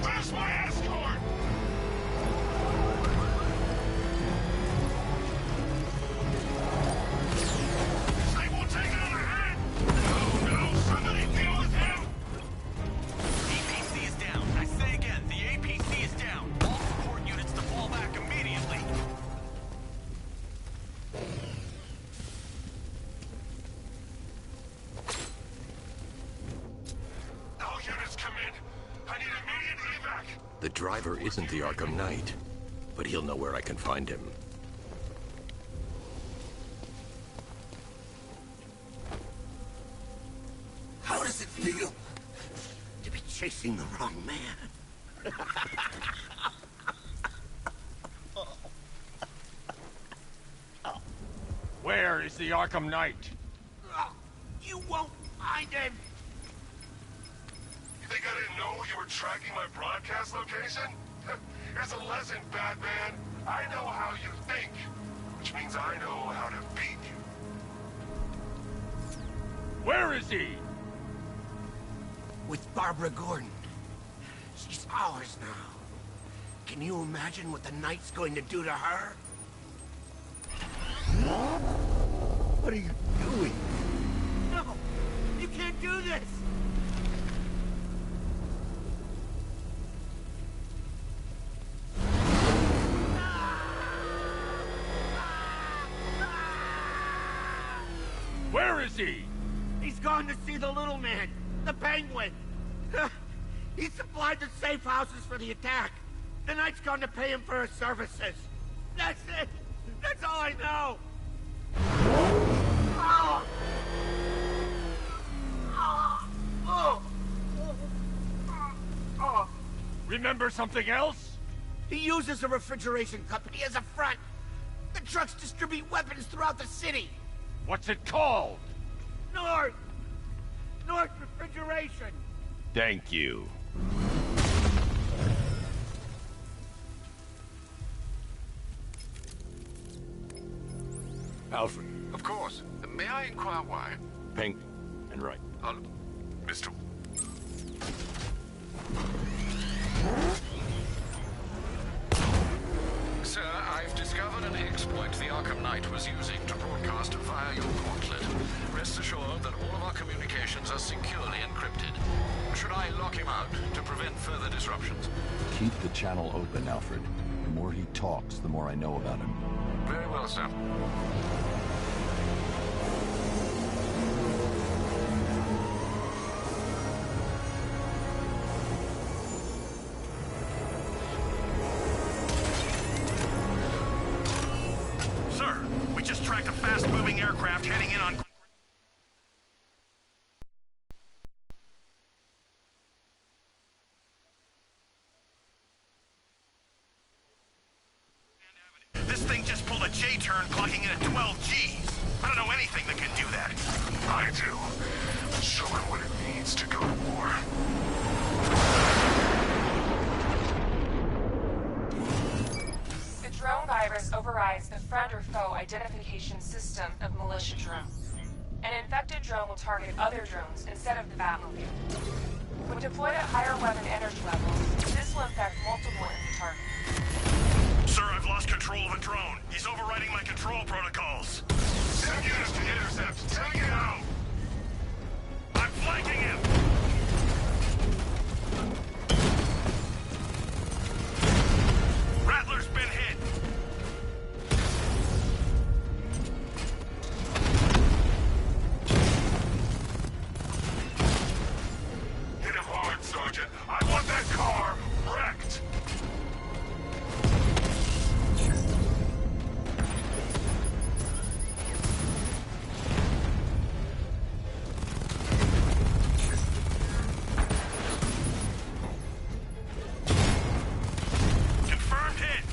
Where's my escort? They won't take another hit! Oh no, somebody deal with him! APC is down. I say again, the APC is down. All support units to fall back immediately. All units come in. I need immediate evac. The driver isn't the Arkham Knight, but he'll know where I can find him. How does it feel to be chasing the wrong man? Where is the Arkham Knight? You won't find him! You think I didn't know you were tracking my broadcast location? Here's a lesson, Batman. I know how you think, which means I know how to beat you. Where is he? With Barbara Gordon. She's ours now. Can you imagine what the Knight's going to do to her? What are you doing? No! You can't do this! Where is he? He's gone to see the little man, the Penguin. He supplied the safe houses for the attack. The Knight's gone to pay him for his services. That's it. That's all I know. Oh. Oh. Oh. Oh. Remember something else? He uses a refrigeration company as a front. The trucks distribute weapons throughout the city. What's it called? North Refrigeration. Thank you. Alfred. Of course. May I inquire why? Pink and right. Mr. Sir, I've discovered an exploit the Arkham Knight was using to broadcast via your gauntlet. Rest assured that all of our communications are securely encrypted. Should I lock him out to prevent further disruptions? Keep the channel open, Alfred. The more he talks, the more I know about him. Very well, sir. Sir, we just tracked a fast-moving aircraft heading in on... This thing just pulled a J-turn clocking in at 12 Gs. I don't know anything that can do that. I do. Show him what it means to go to war. The drone virus overrides the friend or foe identification system of militia drones. An infected drone will target other drones instead of the Batmobile. When deployed at higher weapon energy levels, this will infect multiple enemy targets. Sir, I've lost control of a drone. He's overriding my control protocols. Send units to intercept. Take it out! I'm flanking him! Rattler's been hit! Hit him hard, Sergeant. I want that car wrecked! Confirmed hit!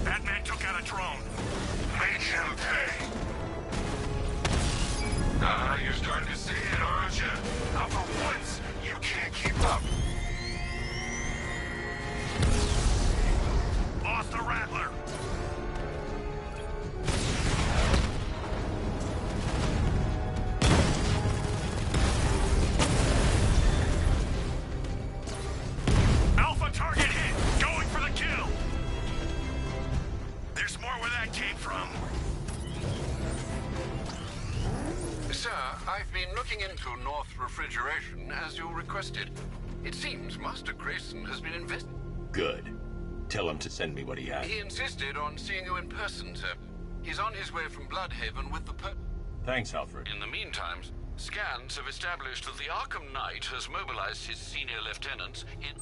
Batman took out a drone. Make him pay. You're starting to see it, aren't you? Now for once, you can't keep up. Lost the Rattler. Alpha target hit. Going for the kill. There's more where that came from. Sir, I've been looking into North Refrigeration as you requested. It seems Master Grayson has been Good. Tell him to send me what he has. He insisted on seeing you in person, sir. He's on his way from Bloodhaven with the Thanks, Alfred. In the meantime, scans have established that the Arkham Knight has mobilized his senior lieutenants in...